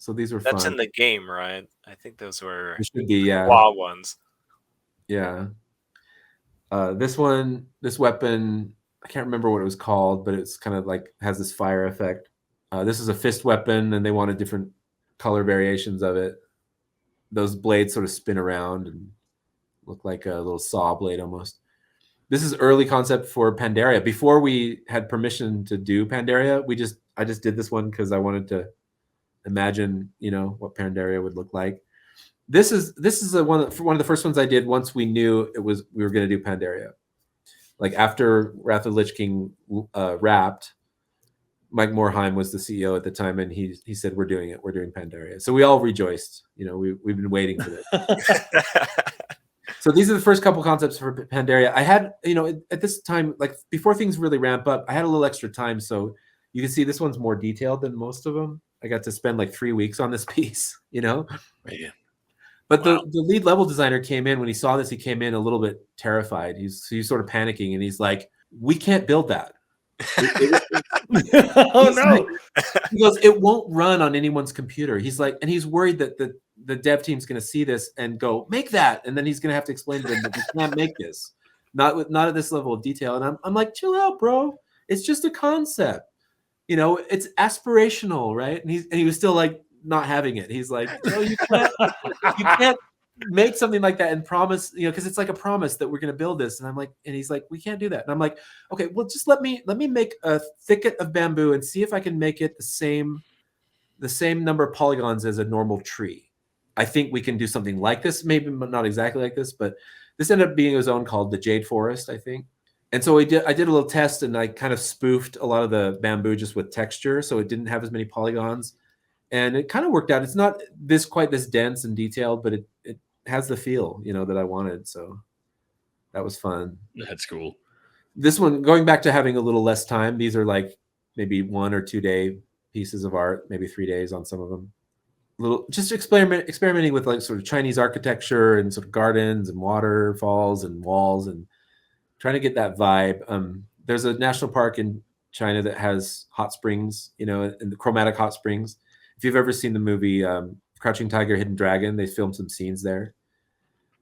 So these were That's fun. in the game, right? I think those were It should be, yeah. WoW ones. Yeah. This weapon, I can't remember what it was called, but it's kind of like has this fire effect. This is a fist weapon, and they wanted different color variations of it. Those blades sort of spin around and look like a little saw blade almost. This is early concept for Pandaria. Before we had permission to do Pandaria, I just did this one because I wanted to imagine, you know, what Pandaria would look like. This is one of the first ones I did once we knew we were going to do Pandaria. Like after Wrath of the Lich King wrapped, Mike Morheim was the CEO at the time, and he said, "We're doing it. We're doing Pandaria." So we all rejoiced. You know, we've been waiting for this. So these are the first couple concepts for Pandaria. I had, you know, at this time, like before things really ramp up, I had a little extra time. So you can see this one's more detailed than most of them. I got to spend like 3 weeks on this piece, you know? Man. But the lead level designer came in, when he saw this, he came in a little bit terrified. He's sort of panicking, and he's like, "We can't build that." Oh no. He goes, "It won't run on anyone's computer." He's like, and he's worried that the dev team's going to see this and go, "Make that," and then he's going to have to explain to them that we can't make this, not at this level of detail. And I'm like, chill out, bro. It's just a concept, you know. It's aspirational, right? And he was still like not having it. He's like, "No, you can't make something like that and promise, you know, because it's like a promise that we're going to build this." And I'm like, and he's like, "We can't do that." And I'm like, "Okay, well, just let me make a thicket of bamboo and see if I can make it the same number of polygons as a normal tree. I think we can do something like this, maybe not exactly like this, but this ended up being a zone called the Jade Forest, I think." And so I did a little test, and I kind of spoofed a lot of the bamboo just with texture, so it didn't have as many polygons, and it kind of worked out. It's not quite this dense and detailed, but it has the feel, you know, that I wanted. So that was fun. That's cool. This one, going back to having a little less time, these are like maybe 1 or 2 day pieces of art, maybe 3 days on some of them. Just experimenting with like sort of Chinese architecture and sort of gardens and waterfalls and walls, and trying to get that vibe. There's a national park in China that has hot springs, you know, and the chromatic hot springs. If you've ever seen the movie Crouching Tiger, Hidden Dragon, they filmed some scenes there.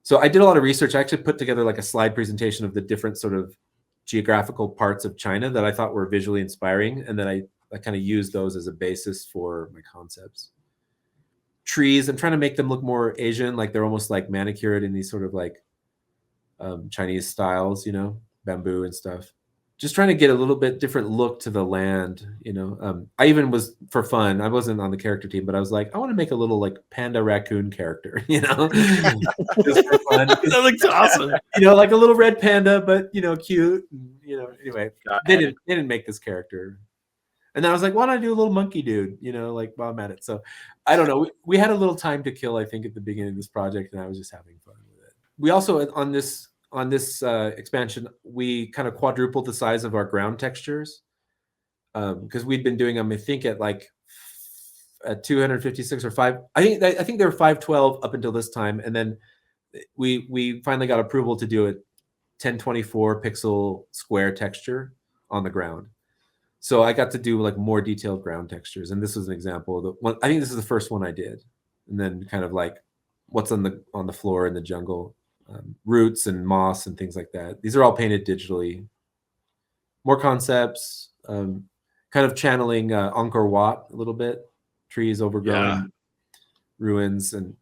So I did a lot of research. I actually put together like a slide presentation of the different sort of geographical parts of China that I thought were visually inspiring, and then I kind of used those as a basis for my concepts. Trees, I'm trying to make them look more Asian, like they're almost like manicured in these sort of like Chinese styles, you know, bamboo and stuff. Just trying to get a little bit different look to the land, you know. I even was, for fun, I wasn't on the character team, but I was like, I want to make a little like panda raccoon character, you know. Just for fun. That looks awesome. You know, like a little red panda, but you know, cute. And, you know, anyway, they didn't make this character. And then I was like, why don't I do a little monkey dude, like while I'm at it. So I don't know. We had a little time to kill, I think, at the beginning of this project, and I was just having fun with it. We also, on this expansion, we kind of quadrupled the size of our ground textures because we'd been doing them, I think, at 256 or 5. I think they were 512 up until this time, and then we finally got approval to do a 1024 pixel square texture on the ground. So I got to do like more detailed ground textures, and this was an example of the one. I think this is the first one I did, and then kind of like what's on the floor in the jungle, roots and moss and things like that. These are all painted digitally. More concepts, kind of channeling Angkor Wat a little bit. Trees overgrown, ruins, and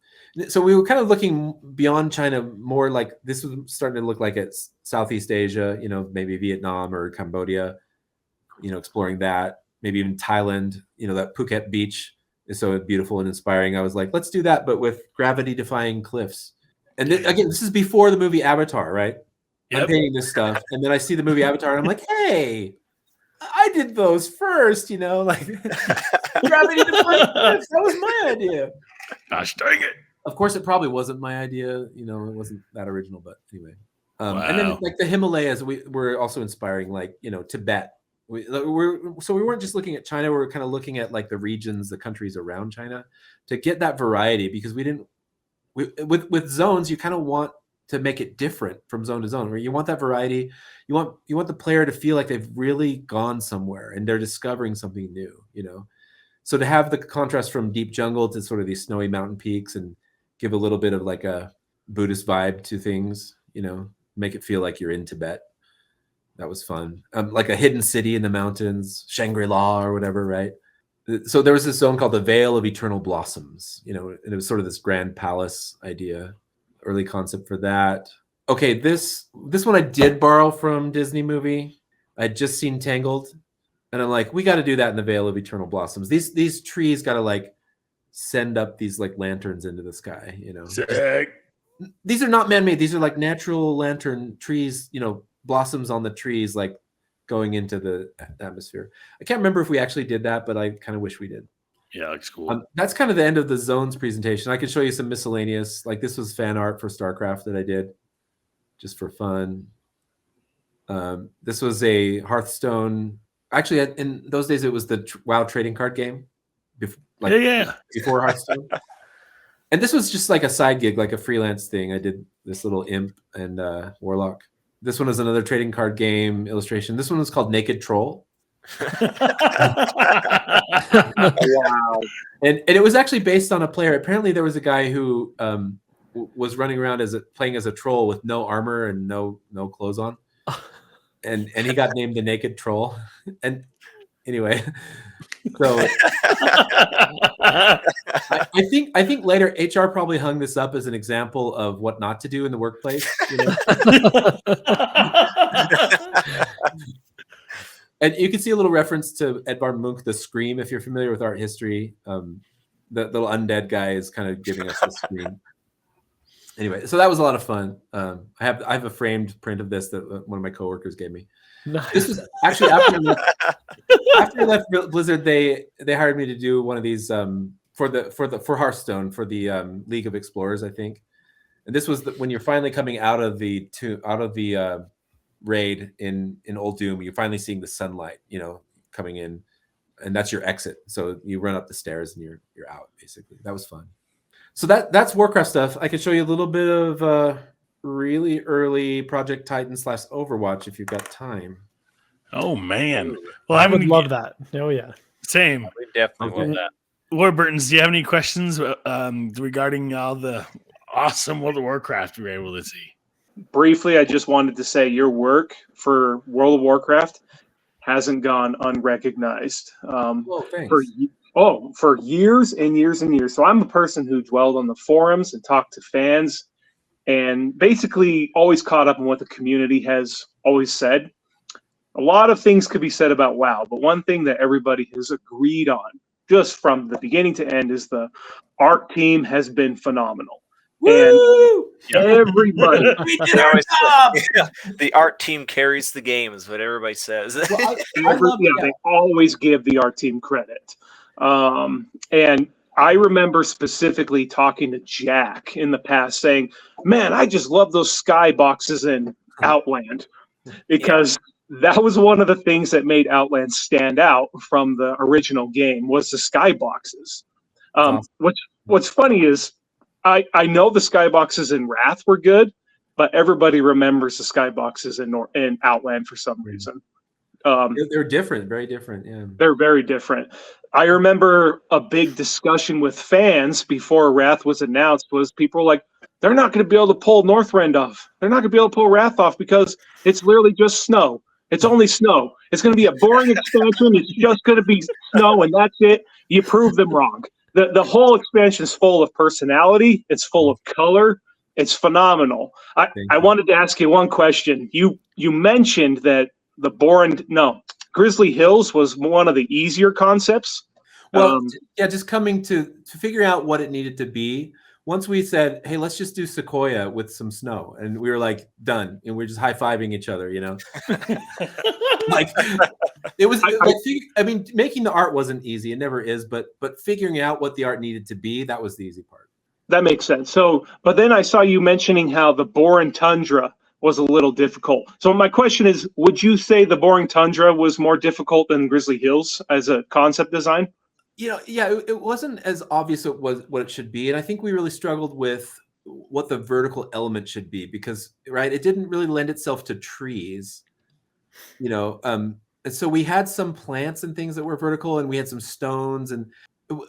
so we were kind of looking beyond China, more like this was starting to look like it's Southeast Asia, maybe Vietnam or Cambodia, exploring that, maybe even Thailand, that Phuket beach is so beautiful and inspiring. I was like, let's do that, but with gravity-defying cliffs. And again, this is before the movie Avatar, right? Yep. I'm painting this stuff, and then I see the movie Avatar, and I'm like, hey, I did those first, like gravity-defying cliffs. That was my idea. Gosh dang it. Of course, it probably wasn't my idea. It wasn't that original, but anyway. Wow. And then like the Himalayas, we're also inspiring, like, Tibet. We weren't just looking at China. We were kind of looking at like the regions, the countries around China, to get that variety, because with zones, you kind of want to make it different from zone to zone, where you want that variety. You want the player to feel like they've really gone somewhere and they're discovering something new, So to have the contrast from deep jungle to sort of these snowy mountain peaks and give a little bit of like a Buddhist vibe to things, make it feel like you're in Tibet. That was fun. Like a hidden city in the mountains, Shangri-La or whatever, right? So there was this zone called the Vale of Eternal Blossoms, and it was sort of this grand palace idea, early concept for that. Okay, this one I did borrow from Disney movie. I'd just seen Tangled, and I'm like, we got to do that in the Vale of Eternal Blossoms. These trees got to like send up these like lanterns into the sky, Sick. These are not man-made. These are like natural lantern trees, blossoms on the trees, like going into the atmosphere. I can't remember if we actually did that, but I kind of wish we did. Yeah, looks cool. That's kind of the end of the zones presentation. I could show you some miscellaneous, like this was fan art for StarCraft that I did just for fun. This was a Hearthstone. Actually, in those days, it was the WoW trading card game. Before Hearthstone. And this was just like a side gig, like a freelance thing. I did this little imp and warlock. This one was another trading card game illustration. This one was called Naked Troll. Wow. And it was actually based on a player. Apparently there was a guy who was running around playing as a troll with no armor and no clothes on. And he got named the Naked Troll. And anyway, so I think later HR probably hung this up as an example of what not to do in the workplace. And you can see a little reference to Edvard Munch, The Scream, if you're familiar with art history. The little undead guy is kind of giving us the scream. Anyway, so that was a lot of fun. I have a framed print of this that one of my coworkers gave me. Nice. This was actually after I left Blizzard, they hired me to do one of these for Hearthstone, for the League of Explorers, I think. And this was when you're finally coming out of the raid in Old Doom. You're finally seeing the sunlight, coming in, and that's your exit. So you run up the stairs and you're out, basically. That was fun. So that's Warcraft stuff. I could show you a little bit of really early Project Titan / Overwatch if you've got time. Oh man! Well, I would love that. Oh yeah, same. We definitely love that. Warburtons, do you have any questions regarding all the awesome World of WarCraft we were able to see? Briefly, I just wanted to say your work for World of WarCraft hasn't gone unrecognized. Thanks. For years and years and years. So I'm a person who dwelled on the forums and talked to fans and basically always caught up on what the community has always said. A lot of things could be said about WoW, but one thing that everybody has agreed on just from the beginning to end is the art team has been phenomenal. And Woo! everybody, We did They our always job. say, the art team carries the game, is what everybody says. Well, I love they always give the art team credit. And I remember specifically talking to Jack in the past saying, man, I just love those sky boxes in Outland, because that was one of the things that made Outland stand out from the original game was the sky boxes. Awesome. What's funny is I know the sky boxes in Wrath were good, but everybody remembers the sky boxes in Outland for some reason. They're different, very different. Yeah. They're very different. I remember a big discussion with fans before Wrath was announced was people were like, they're not going to be able to pull Northrend off. They're not going to be able to pull Wrath off because it's literally just snow. It's only snow. It's going to be a boring expansion. It's just going to be snow, and that's it. You prove them wrong. The whole expansion is full of personality. It's full of color. It's phenomenal. I wanted to ask you one question. You mentioned that Grizzly Hills was one of the easier concepts. Well, just coming to figure out what it needed to be. Once we said, hey, let's just do Sequoia with some snow. And we were like, done. And we're just high-fiving each other, you know? Like, it was, I mean, making the art wasn't easy. It never is. But figuring out what the art needed to be, that was the easy part. That makes sense. So, but then I saw you mentioning how the Boring Tundra was a little difficult. So my question is, would you say the Boring Tundra was more difficult than Grizzly Hills as a concept design? You know, yeah, it wasn't as obvious it was what it should be. And I think we really struggled with what the vertical element should be because, right, it didn't really lend itself to trees, you know. And so we had some plants and things that were vertical and we had some stones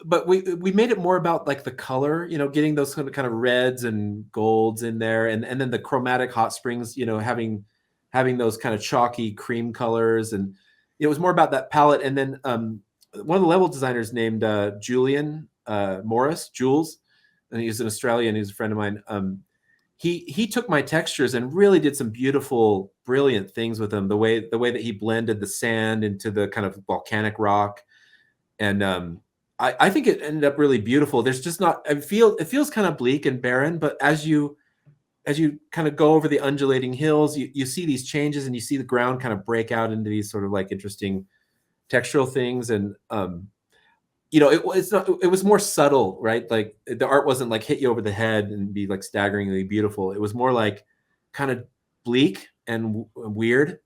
but we made it more about like the color, you know, getting those kind of reds and golds in there. And then the chromatic hot springs, you know, having those kind of chalky cream colors. And it was more about that palette. And then one of the level designers named Julian Morris, Jules, and he's an Australian, he's a friend of mine. He took my textures and really did some beautiful, brilliant things with them. The way that he blended the sand into the kind of volcanic rock. And I think it ended up really beautiful. There's just not, it feels kind of bleak and barren, but as you kind of go over the undulating hills, you see these changes and you see the ground kind of break out into these sort of like interesting textural things. And, you know, it was more subtle, right? Like the art wasn't like hit you over the head and be like staggeringly beautiful. It was more like kind of bleak and weird,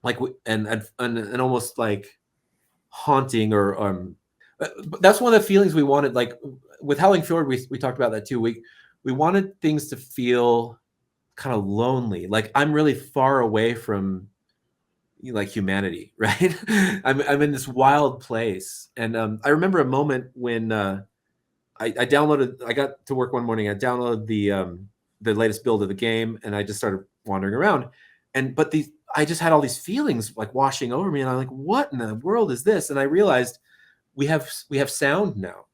like, and almost like haunting or, but that's one of the feelings we wanted. Like with Howling Fjord, we talked about that too. We wanted things to feel kind of lonely. Like I'm really far away from like humanity, right? I'm in this wild place. And I remember a moment when I got to work one morning. I downloaded the latest build of the game, and I just started wandering around. But I just had all these feelings like washing over me, and I'm like, what in the world is this? And I realized we have sound now.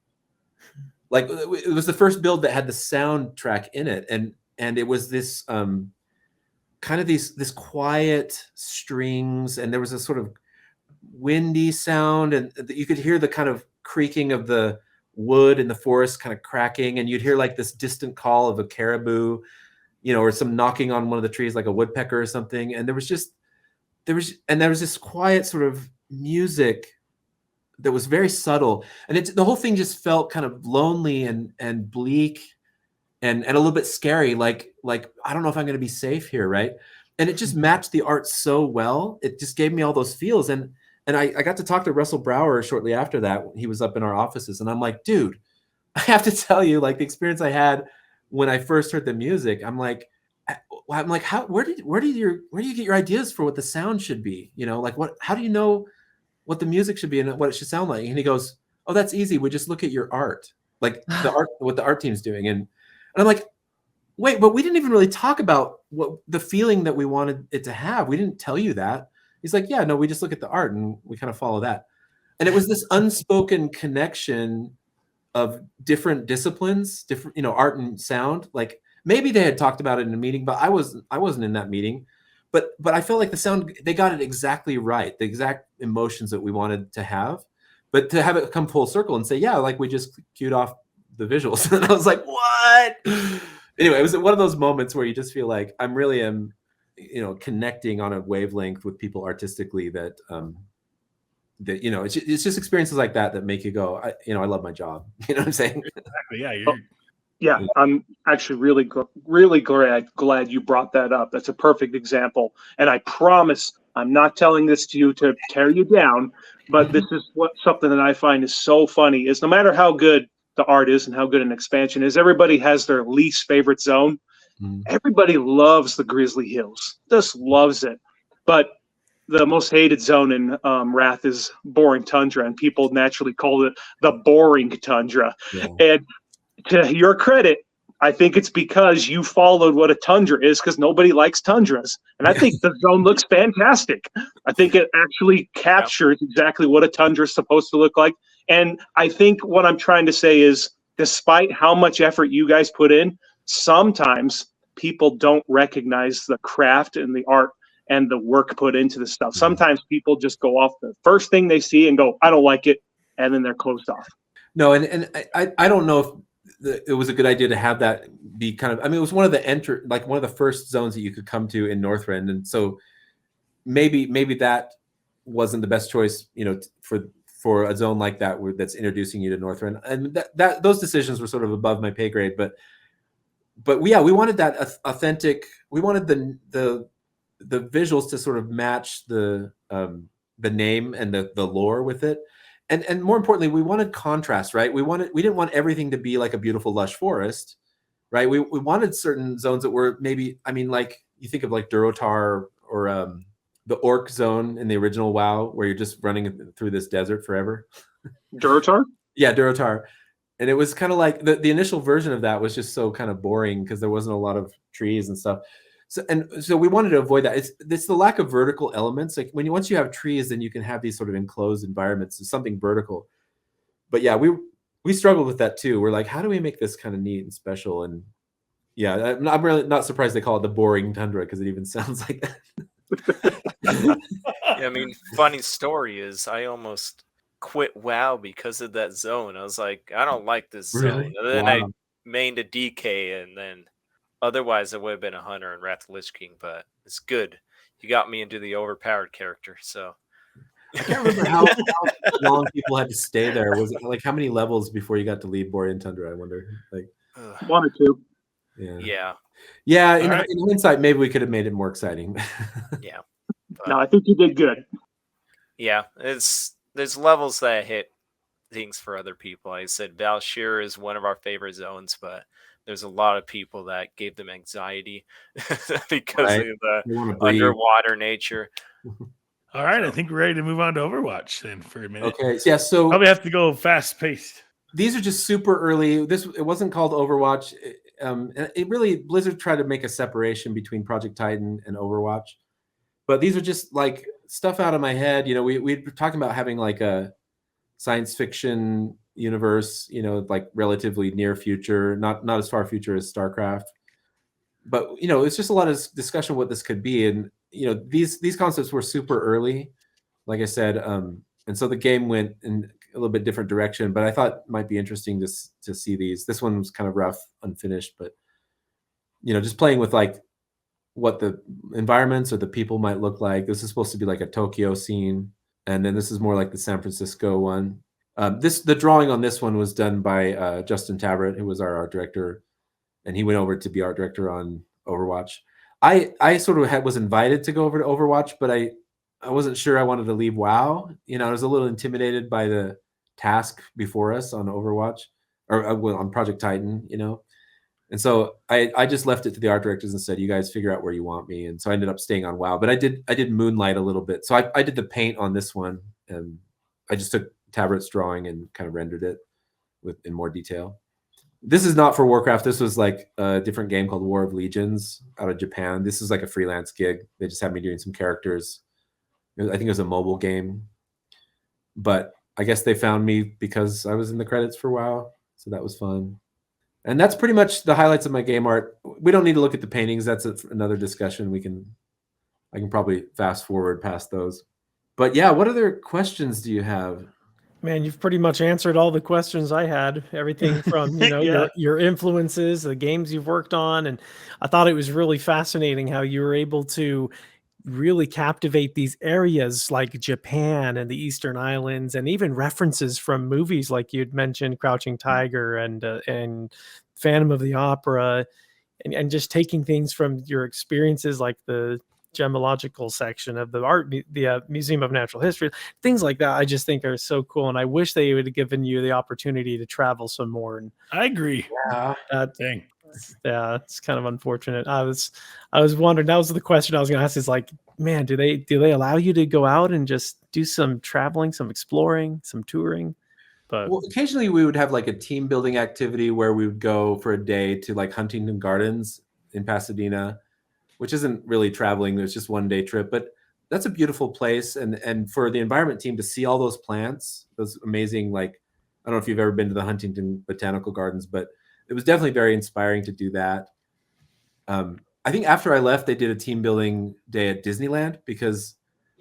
Like it was the first build that had the soundtrack in it, and it was this kind of this quiet strings, and there was a sort of windy sound, and you could hear the kind of creaking of the wood in the forest kind of cracking, and you'd hear like this distant call of a caribou, you know, or some knocking on one of the trees like a woodpecker or something. And there was this quiet sort of music that was very subtle, and the whole thing just felt kind of lonely and bleak and a little bit scary, like I don't know if I'm going to be safe here, right? And it just matched the art so well. It just gave me all those feels. And I got to talk to Russell Brower shortly after that. He was up in our offices, and I'm like, dude, I have to tell you, like the experience I had when I first heard the music. I'm like, where do you get your ideas for what the sound should be? You know, like how do you know what the music should be and what it should sound like? And he goes, oh, that's easy. We just look at your art, like the art, what the art team's doing. And I'm like, wait, but we didn't even really talk about what the feeling that we wanted it to have. We didn't tell you that. He's like, yeah, no, we just look at the art and we kind of follow that. And it was this unspoken connection of different disciplines, different, you know, art and sound. Like maybe they had talked about it in a meeting, but I wasn't in that meeting. But I felt like the sound, they got it exactly right, the exact emotions that we wanted to have. But to have it come full circle and say, yeah, like we just queued off the visuals. And I was like, what? Anyway, it was one of those moments where you just feel like I'm really connecting on a wavelength with people artistically that it's just experiences like that make you go, I love my job. You know what I'm saying? Exactly. Yeah. Yeah, I'm actually really glad you brought that up. That's a perfect example. And I promise I'm not telling this to you to tear you down, but this is something that I find is so funny is no matter how good the art is and how good an expansion is, everybody has their least favorite zone. Everybody loves the Grizzly Hills, just loves it. But the most hated zone in Wrath is Boring Tundra, and people naturally call it the Boring Tundra. Yeah. And to your credit, I think it's because you followed what a tundra is, because nobody likes tundras. And I think the zone looks fantastic. I think it actually captures exactly what a tundra is supposed to look like. And I think what I'm trying to say is, despite how much effort you guys put in, sometimes people don't recognize the craft and the art and the work put into the stuff. Sometimes people just go off the first thing they see and go, I don't like it. And then they're closed off. No, and I don't know if it was a good idea to have that be kind of, I mean, it was one of the first zones that you could come to in Northrend. And so maybe that wasn't the best choice, for a zone like that that's introducing you to Northrend. And that those decisions were sort of above my pay grade, but yeah, we wanted that authentic, we wanted the visuals to sort of match the name and the lore with it. And more importantly, we wanted contrast, right? We didn't want everything to be like a beautiful lush forest, right? We wanted certain zones that were maybe, I mean, like you think of like Durotar or the Orc zone in the original WoW, where you're just running through this desert forever. Durotar? Yeah, Durotar. And it was kind of like the initial version of that was just so kind of boring because there wasn't a lot of trees and stuff. So we wanted to avoid that. It's the lack of vertical elements. Like once you have trees, then you can have these sort of enclosed environments, so something vertical. But yeah, we struggled with that too. We're like, how do we make this kind of neat and special? And yeah, I'm really not surprised they call it the Boring Tundra, because it even sounds like that. Yeah, I mean, funny story is I almost quit WoW because of that zone. I was like, I don't like this zone. And then I mained a DK, and then otherwise I would have been a hunter in Wrath of the Lich King, but it's good. You got me into the overpowered character, so. I can't remember how long people had to stay there. Was it like how many levels before you got to leave Borean Tundra? I wonder. Like 1 or 2. Yeah. In hindsight, maybe we could have made it more exciting. Yeah. But, no, I think you did good. Yeah, there's levels that hit things for other people. Like I said, Valshir is one of our favorite zones, but there's a lot of people that gave them anxiety because of the underwater nature. All right, I think we're ready to move on to Overwatch then for a minute. Okay, yeah, so probably have to go fast paced. These are just super early. It wasn't called Overwatch. It really, Blizzard tried to make a separation between Project Titan and Overwatch, but these are just like stuff out of my head. We were talking about having like a science fiction universe, like relatively near future, not as far future as StarCraft, but it's just a lot of discussion what this could be. And these concepts were super early, like I said, and so the game went in a little bit different direction, but I thought it might be interesting to see these. This one was kind of rough, unfinished, but just playing with like what the environments or the people might look like. This is supposed to be like a Tokyo scene, and then this is more like the San Francisco one. The drawing on this one was done by Justin Tabrett, who was our art director, and he went over to be art director on Overwatch. I sort of was invited to go over to Overwatch, but I wasn't sure I wanted to leave WoW. I was a little intimidated by the task before us on Overwatch, or on Project Titan, And so I just left it to the art directors and said, you guys figure out where you want me. And so I ended up staying on WoW, but I did Moonlight a little bit. So I did the paint on this one, and I just took Tabrett's drawing and kind of rendered it in more detail. This is not for Warcraft. This was like a different game called War of Legions out of Japan. This is like a freelance gig. They just had me doing some characters. I think it was a mobile game, but I guess they found me because I was in the credits for WoW. So that was fun. And that's pretty much the highlights of my game art. We don't need to look at the paintings. That's another discussion. I can probably fast forward past those. But yeah, what other questions do you have? Man, you've pretty much answered all the questions I had. Everything from, you know, Yeah. your influences, the games you've worked on, and I thought it was really fascinating how you were able to really captivate these areas like Japan and the Eastern Islands, and even references from movies like you'd mentioned, Crouching Tiger and Phantom of the Opera, and just taking things from your experiences like the gemological section of the Museum of Natural History, things like that. I just think are so cool, and I wish they would have given you the opportunity to travel some more. And I agree. Yeah. Dang. yeah, it's kind of unfortunate. I was wondering, that was the question I was going to ask, is like, man, do they allow you to go out and just do some traveling, some exploring, some touring? But Well, occasionally we would have like a team building activity where we would go for a day to like Huntington Gardens in Pasadena, which isn't really traveling. It's just 1 day trip, but that's a beautiful place. And for the environment team to see all those plants, those amazing, like, I don't know if you've ever been to the Huntington Botanical Gardens, but it was definitely very inspiring to do that. I think after I left, they did a team building day at Disneyland, because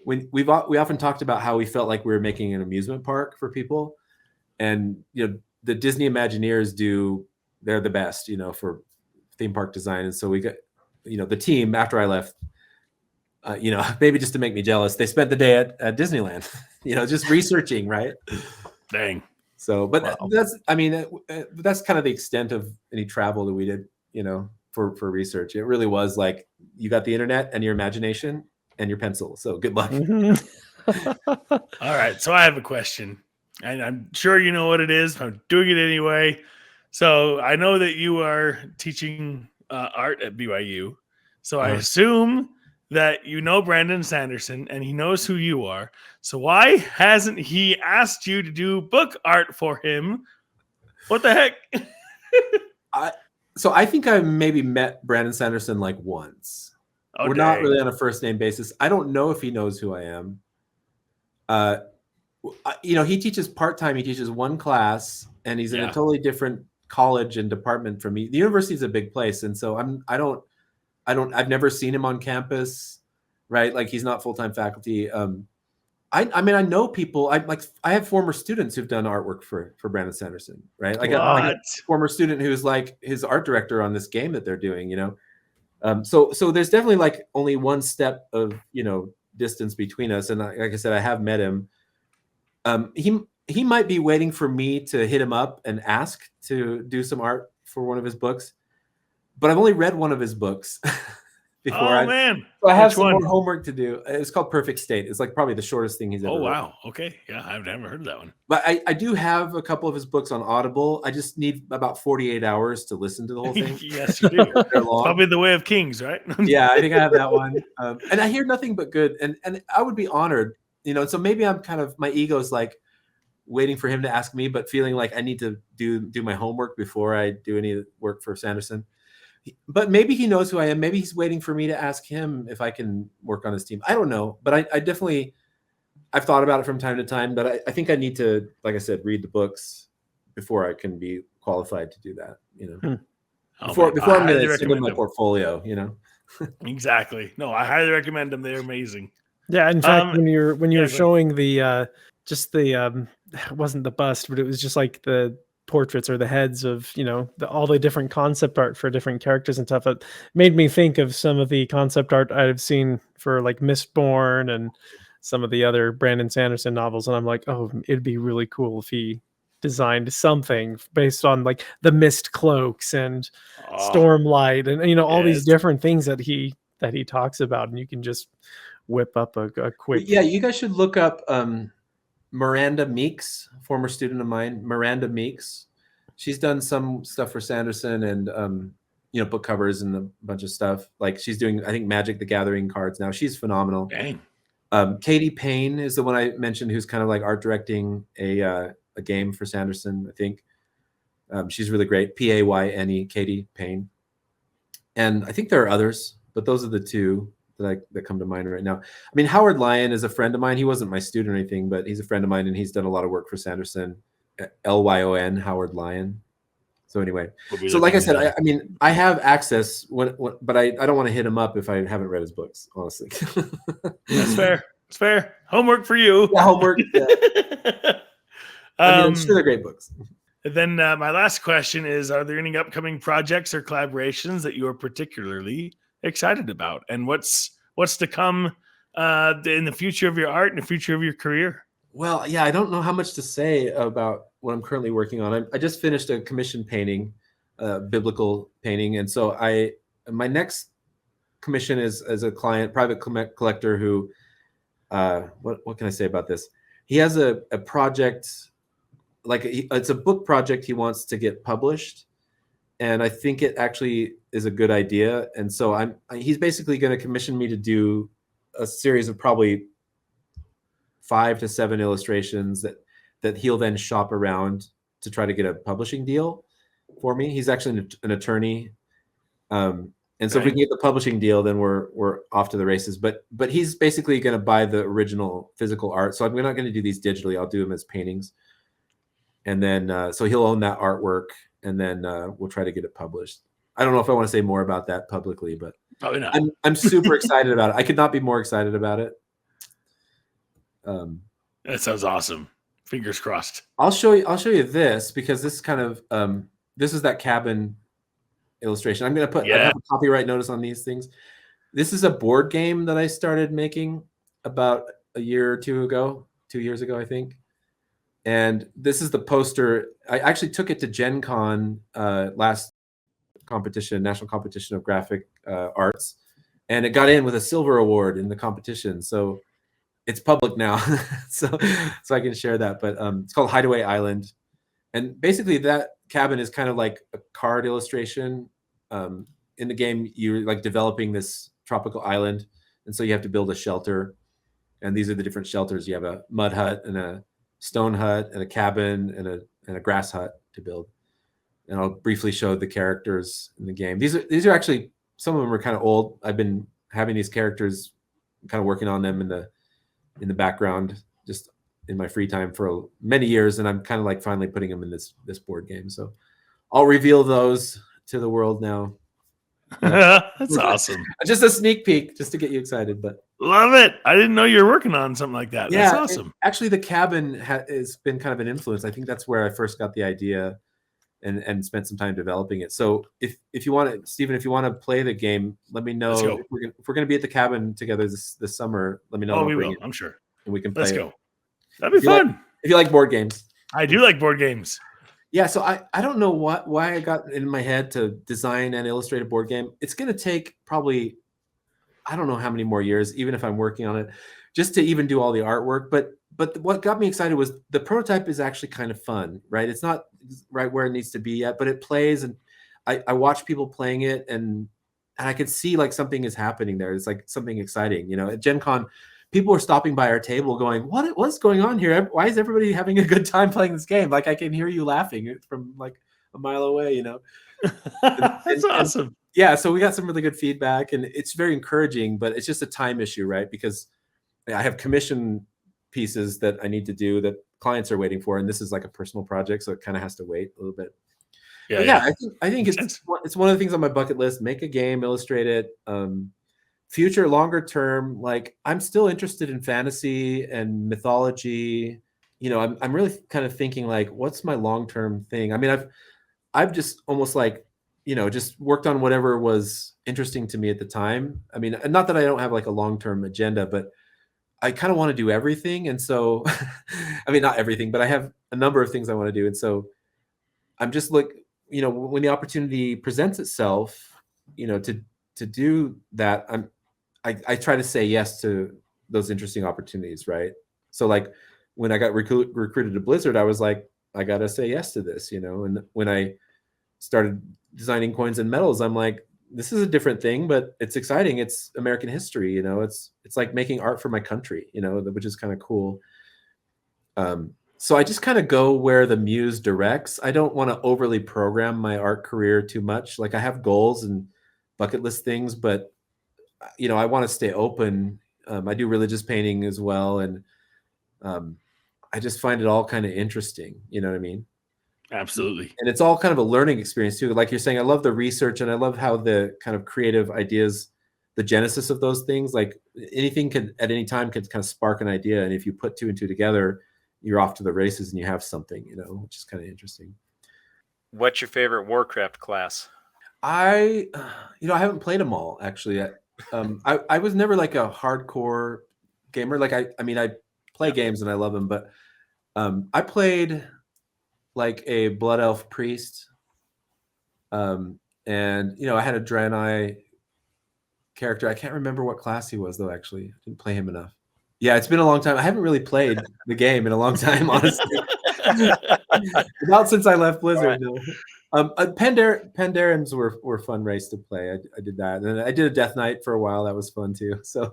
we often talked about how we felt like we were making an amusement park for people. And, you know, the Disney Imagineers they're the best, you know, for theme park design. And so we got, you know, the team after I left, you know, maybe just to make me jealous, they spent the day at Disneyland, you know, just researching, right? Dang. So, but Wow. that's kind of the extent of any travel that we did, you know, for research. It really was like, you got the internet and your imagination and your pencil. So good luck. All right. So I have a question, and I'm sure you know what it is. I'm doing it anyway. So I know that you are teaching art at BYU. So I assume that you know Brandon Sanderson and he knows who you are. So why hasn't he asked you to do book art for him? What the heck? So I think I maybe met Brandon Sanderson like once. Oh, We're not dang. really on a first name basis. I don't know if he knows who I am. You know, he teaches part-time. He teaches one class, and he's in a totally different college and department from me. The university is a big place. And so I've never seen him on campus, right? Like, he's not full-time faculty. I mean, I know people. I have former students who've done artwork for Brandon Sanderson, right? Like a former student who's like his art director on this game that they're doing, you know. So there's definitely like only one step of, you know, distance between us. And like I said, I have met him. He might be waiting for me to hit him up and ask to do some art for one of his books, but I've only read one of his books before. Man. So I have Which some one? more homework to do. It's called Perfect State. It's like probably the shortest thing he's ever written. Wow. Okay. Yeah, I've never heard of that one. But I do have a couple of his books on Audible. I just need about 48 hours to listen to the whole thing. Yes, you do. They're long. Probably The Way of Kings, right? Yeah, I think I have that one. And I hear nothing but good. And I would be honored, you know. So maybe I'm kind of, my ego's like waiting for him to ask me, but feeling like I need to do my homework before I do any work for Sanderson. But maybe he knows who I am. Maybe he's waiting for me to ask him if I can work on his team. I don't know. But I definitely, I've thought about it from time to time. But I think I need to, like I said, read the books before I can be qualified to do that, you know. Before I'm going to send them my portfolio, you know. Exactly. No, I highly recommend them. They're amazing. Yeah, in fact, when you're showing the just the it wasn't the bust, but it was just like the portraits or the heads of, you know, all the different concept art for different characters and stuff. It made me think of some of the concept art I've seen for like Mistborn and some of the other Brandon Sanderson novels, and I'm like, oh, it'd be really cool if he designed something based on like the mist cloaks and Stormlight and, you know, all these different things that he talks about, and you can just whip up a quick. Yeah, you guys should look up Miranda Meeks, former student of mine. Miranda Meeks, she's done some stuff for Sanderson and you know, book covers and a bunch of stuff. Like, she's doing, I think, Magic the Gathering cards now. She's phenomenal. Dang. Katie Payne is the one I mentioned, who's kind of like art directing a game for Sanderson, I think. She's really great. Payne, Katie Payne. And I think there are others, but those are the two that come to mind right now. I mean, Howard Lyon is a friend of mine. He wasn't my student or anything, but he's a friend of mine, and he's done a lot of work for Sanderson. Lyon, Howard Lyon. So anyway, so like I said, I mean, I have access, but I don't want to hit him up if I haven't read his books, honestly. That's fair. It's fair. Homework for you. Yeah, homework. Yeah. I'm sure they're great books. Then my last question is, are there any upcoming projects or collaborations that you are particularly excited about? And what's to come in the future of your art and the future of your career? Well, yeah, I don't know how much to say about what I'm currently working on. I just finished a commission painting, biblical painting. And so my next commission is as a client, private collector who, what can I say about this? He has a project, like it's a book project he wants to get published. And I think it actually is a good idea. And so he's basically going to commission me to do a series of probably 5 to 7 illustrations that he'll then shop around to try to get a publishing deal for me. He's actually an attorney. And so if we can get the publishing deal, then we're off to the races. But he's basically going to buy the original physical art. So I'm not going to do these digitally. I'll do them as paintings. And then so he'll own that artwork, and then we'll try to get it published. I don't know if I want to say more about that publicly, but probably not. I'm super excited about it. I could not be more excited about it. That sounds awesome. Fingers crossed. I'll show you this, because this kind of this is that cabin illustration. I'm going to put I have a copyright notice on these things. This is a board game that I started making about a year or 2 years ago, I think. And this is the poster. I actually took it to Gen Con last competition, national competition of graphic arts, and it got in with a silver award in the competition. So it's public now, so I can share that. But it's called Hideaway Island, and basically that cabin is kind of like a card illustration. In the game, you're like developing this tropical island, and so you have to build a shelter. And these are the different shelters. You have a mud hut and a stone hut and a cabin and a grass hut to build. And I'll briefly show the characters in the game. These are actually, some of them are kind of old. I've been having these characters, kind of working on them in the background, just in my free time for many years, and I'm kind of like finally putting them in this board game. So I'll reveal those to the world now. That's awesome. Just a sneak peek, just to get you excited. But love it. I didn't know you were working on something like that. Yeah, that's awesome. Actually, the cabin has been kind of an influence. I think that's where I first got the idea, and spent some time developing it. So if you want to, Stephen, if you want to play the game, let me know. If we're going to be at the cabin together this summer, let me know. Oh, we will. I'm sure. And we can play. Let's go. That'd be fun. If you like board games. I do like board games. Yeah, so I don't know why I got in my head to design and illustrate a board game. It's going to take probably, I don't know how many more years, even if I'm working on it, just to even do all the artwork. But what got me excited was the prototype is actually kind of fun, right? It's not right where it needs to be yet, but it plays, and I watch people playing it, and I could see like something is happening there. It's like something exciting, you know. At Gen Con, people are stopping by our table going, what's going on here? Why is everybody having a good time playing this game? Like, I can hear you laughing from like a mile away, you know? That's awesome. Yeah, so we got some really good feedback, and it's very encouraging, but it's just a time issue, right? Because I have commission pieces that I need to do that clients are waiting for, and this is like a personal project, so it kind of has to wait a little bit. Yeah, I think it's one of the things on my bucket list. Make a game, illustrate it. Future, longer term, like I'm still interested in fantasy and mythology. You know, I'm really kind of thinking like, what's my long-term thing? I mean, I've just almost like, you know, just worked on whatever was interesting to me at the time. I mean, not that I don't have like a long-term agenda, but I kind of want to do everything. And so, I mean, not everything, but I have a number of things I want to do. And so I'm just like, you know, when the opportunity presents itself, you know, to do that, I try to say yes to those interesting opportunities, right? So like when I got recruited to Blizzard, I was like, I got to say yes to this, you know? And when I started designing coins and medals, I'm like, this is a different thing, but it's exciting. It's American history, you know? It's like making art for my country, you know, which is kind of cool. So I just kind of go where the muse directs. I don't want to overly program my art career too much. Like I have goals and bucket list things, but you know, I want to stay open. I do religious painting as well. And I just find it all kind of interesting. You know what I mean? Absolutely. And it's all kind of a learning experience too. Like you're saying, I love the research, and I love how the kind of creative ideas, the genesis of those things, like anything could at any time could kind of spark an idea. And if you put 2 and 2 together, you're off to the races and you have something, which is kind of interesting. What's your favorite Warcraft class? I haven't played them all actually. I was never like a hardcore gamer. Like I play games and I love them, but I played like a Blood Elf priest, and I had a Draenei character. I can't remember what class he was though. Actually, I didn't play him enough. Yeah, it's been a long time. I haven't really played the game in a long time, honestly. About since I left Blizzard. No. Pandarians were fun race to play. I did that, and I did a Death Knight for a while. That was fun too. So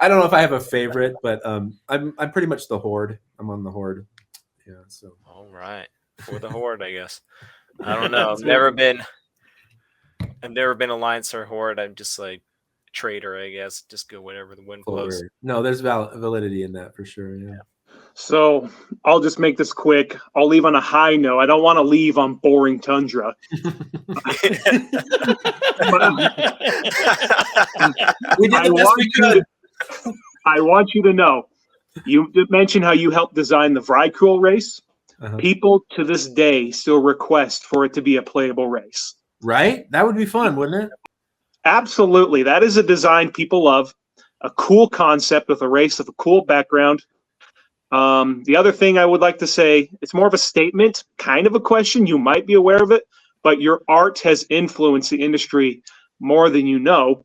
I don't know if I have a favorite, but I'm pretty much the Horde. I'm on the Horde. Yeah. So all right, for the Horde, I guess. I don't know. I've never been Alliance or Horde. I'm just like Traitor, I guess. Just go whatever the wind blows. No, there's validity in that for sure. Yeah. So I'll just make this quick. I'll leave on a high note. I don't want to leave on boring tundra. I want you to know. You mentioned how you helped design the Vrykul race. Uh-huh. People to this day still request for it to be a playable race. Right? That would be fun, wouldn't it? Absolutely. That is a design people love. A cool concept with a race of a cool background. The other thing I would like to say, it's more of a statement, kind of a question. You might be aware of it, but your art has influenced the industry more than you know.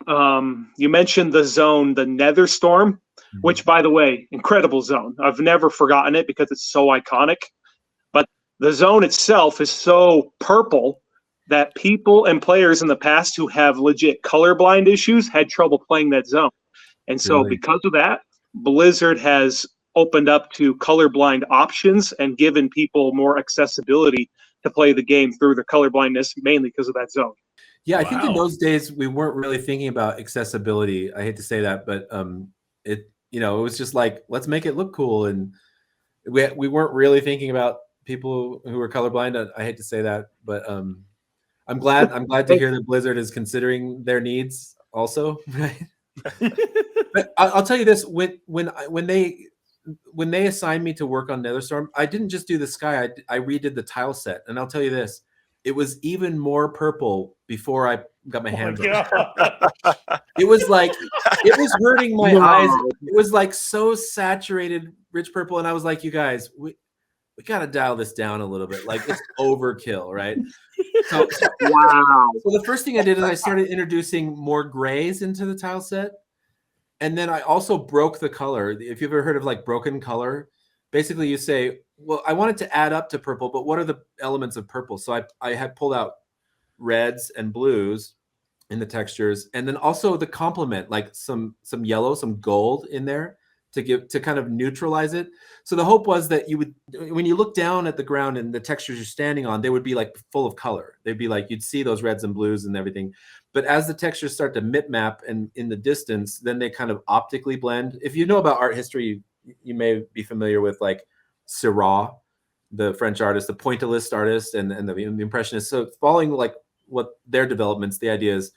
You mentioned the zone, the Netherstorm, which, by the way, incredible zone. I've never forgotten it because it's so iconic. But the zone itself is so purple that people and players in the past who have legit colorblind issues had trouble playing that zone. And so because of that, Blizzard has opened up to colorblind options and given people more accessibility to play the game through their colorblindness, mainly because of that zone. Yeah, I think in those days we weren't really thinking about accessibility. I hate to say that, but it was just like, let's make it look cool, and we weren't really thinking about people who were colorblind. I hate to say that, but I'm glad to hear that Blizzard is considering their needs also. Right? But I'll tell you this: when they assigned me to work on Netherstorm, I didn't just do the sky. I redid the tile set, and I'll tell you this: it was even more purple before I got my hands on it. It was like it was hurting my eyes. It was like so saturated, rich purple, and I was like, "You guys, we got to dial this down a little bit. Like it's overkill, right?" So the first thing I did is I started introducing more grays into the tile set. And then I also broke the color. If you've ever heard of like broken color, basically you say, well, I want it to add up to purple, but what are the elements of purple? So I had pulled out reds and blues in the textures, and then also the complement, like some yellow, some gold in there to kind of neutralize it. So the hope was that you would, when you look down at the ground and the textures you're standing on, they would be like full of color. They'd be like, you'd see those reds and blues and everything. But as the textures start to map and in the distance, then they kind of optically blend. If you know about art history, you may be familiar with like Seurat, the French artist, the pointillist artist, and the impressionist. So following like what their developments, the idea is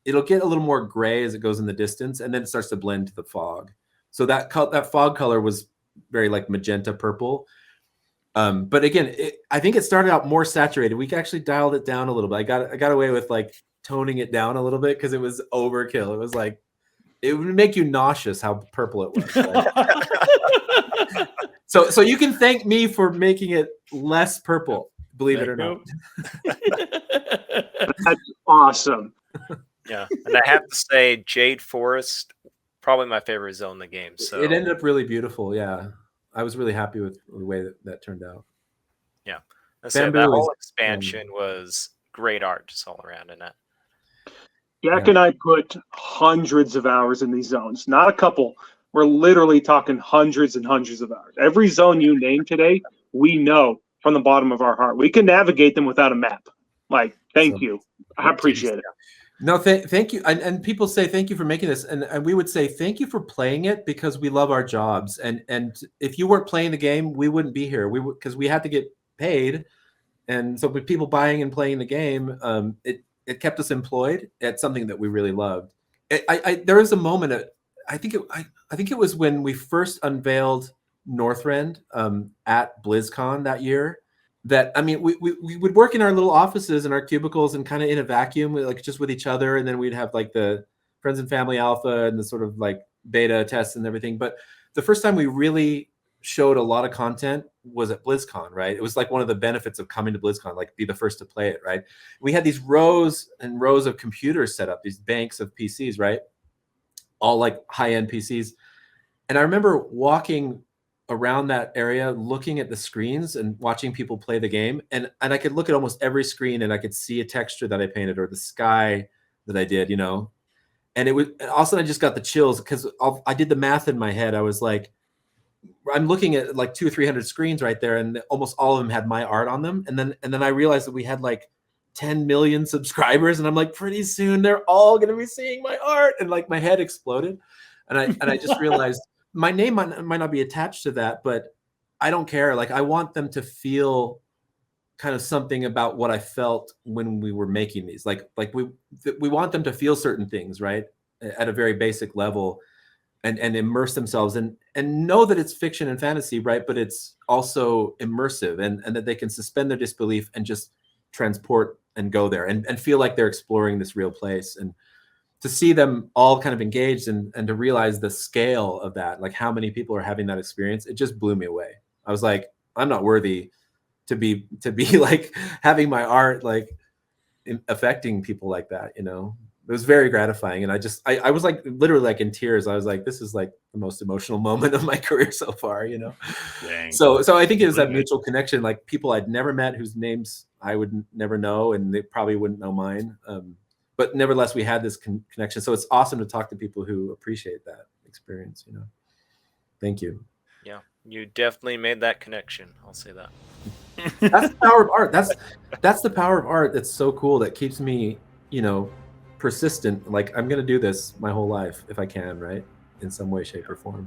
it'll get a little more gray as it goes in the distance, and then it starts to blend to the fog. So that fog color was very like magenta purple. But again, I think it started out more saturated. We actually dialed it down a little bit. I got away with like toning it down a little bit because it was overkill. It was like, it would make you nauseous how purple it was. Right? So you can thank me for making it less purple, believe it or not. That's awesome. Yeah. And I have to say, Jade Forest, probably my favorite zone in the game. So it ended up really beautiful. Yeah. I was really happy with the way that turned out. Yeah. That whole expansion was great art just all around in that. Jack and I put hundreds of hours in these zones, not a couple. We're literally talking hundreds and hundreds of hours. Every zone you name today, we know from the bottom of our heart. We can navigate them without a map. Like, thank you. I appreciate it. No, thank you. And people say, thank you for making this. And we would say, thank you for playing it because we love our jobs. And if you weren't playing the game, we wouldn't be here. Because we had to get paid. And so with people buying and playing the game, it kept us employed at something that we really loved. There was a moment, I think it was when we first unveiled Northrend at BlizzCon that year. That, I mean, we would work in our little offices and our cubicles and kind of in a vacuum, like just with each other. And then we'd have like the friends and family alpha and the sort of like beta tests and everything. But the first time we really showed a lot of content was at BlizzCon, right? It was like one of the benefits of coming to BlizzCon, like be the first to play it, right? We had these rows and rows of computers set up, these banks of PCs, right? All like high-end PCs. And I remember walking around that area, looking at the screens and watching people play the game. And I could look at almost every screen and I could see a texture that I painted or the sky that I did, you know? And it was, also I just got the chills because I did the math in my head. I was like, I'm looking at like 200 or 300 screens right there, and almost all of them had my art on them. And then I realized that we had like 10 million subscribers, and I'm like, pretty soon they're all gonna be seeing my art, and like my head exploded. And I just realized my name might not be attached to that, but I don't care. Like I want them to feel kind of something about what I felt when we were making these. Like we want them to feel certain things, right, at a very basic level. And immerse themselves and know that it's fiction and fantasy, right? But it's also immersive and that they can suspend their disbelief and just transport and go there and feel like they're exploring this real place. And to see them all kind of engaged and to realize the scale of that, like how many people are having that experience, it just blew me away. I was like, I'm not worthy to be like having my art like affecting people like that, you know? It was very gratifying. And I was like literally like in tears. I was like, this is like the most emotional moment of my career so far, you know? Dang. So I think it was that mutual connection, like people I'd never met whose names I would never know, and they probably wouldn't know mine. But nevertheless, we had this connection. So it's awesome to talk to people who appreciate that experience, you know? Thank you. Yeah, you definitely made that connection. I'll say that. That's the power of art. That's the power of art. That's so cool. That keeps me, you know, persistent. Like I'm gonna do this my whole life if I can, right, in some way, shape, or form.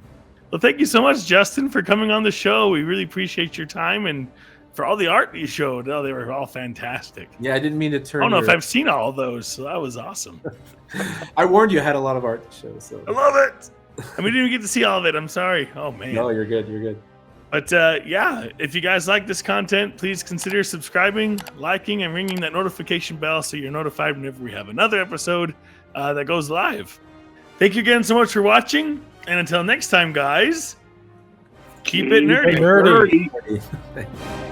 Well, thank you so much, Justin, for coming on the show. We really appreciate your time and for all the art you showed. Oh, they were all fantastic. Yeah, I didn't mean to turn. I don't know if I've seen all of those, so that was awesome. I warned you, I had a lot of art to show. So I love it. And we didn't even get to see all of it. I'm sorry. Oh man. No, you're good. You're good. But yeah, if you guys like this content, please consider subscribing, liking, and ringing that notification bell so you're notified whenever we have another episode that goes live. Thank you again so much for watching. And until next time, guys, keep it nerdy. Nerdy.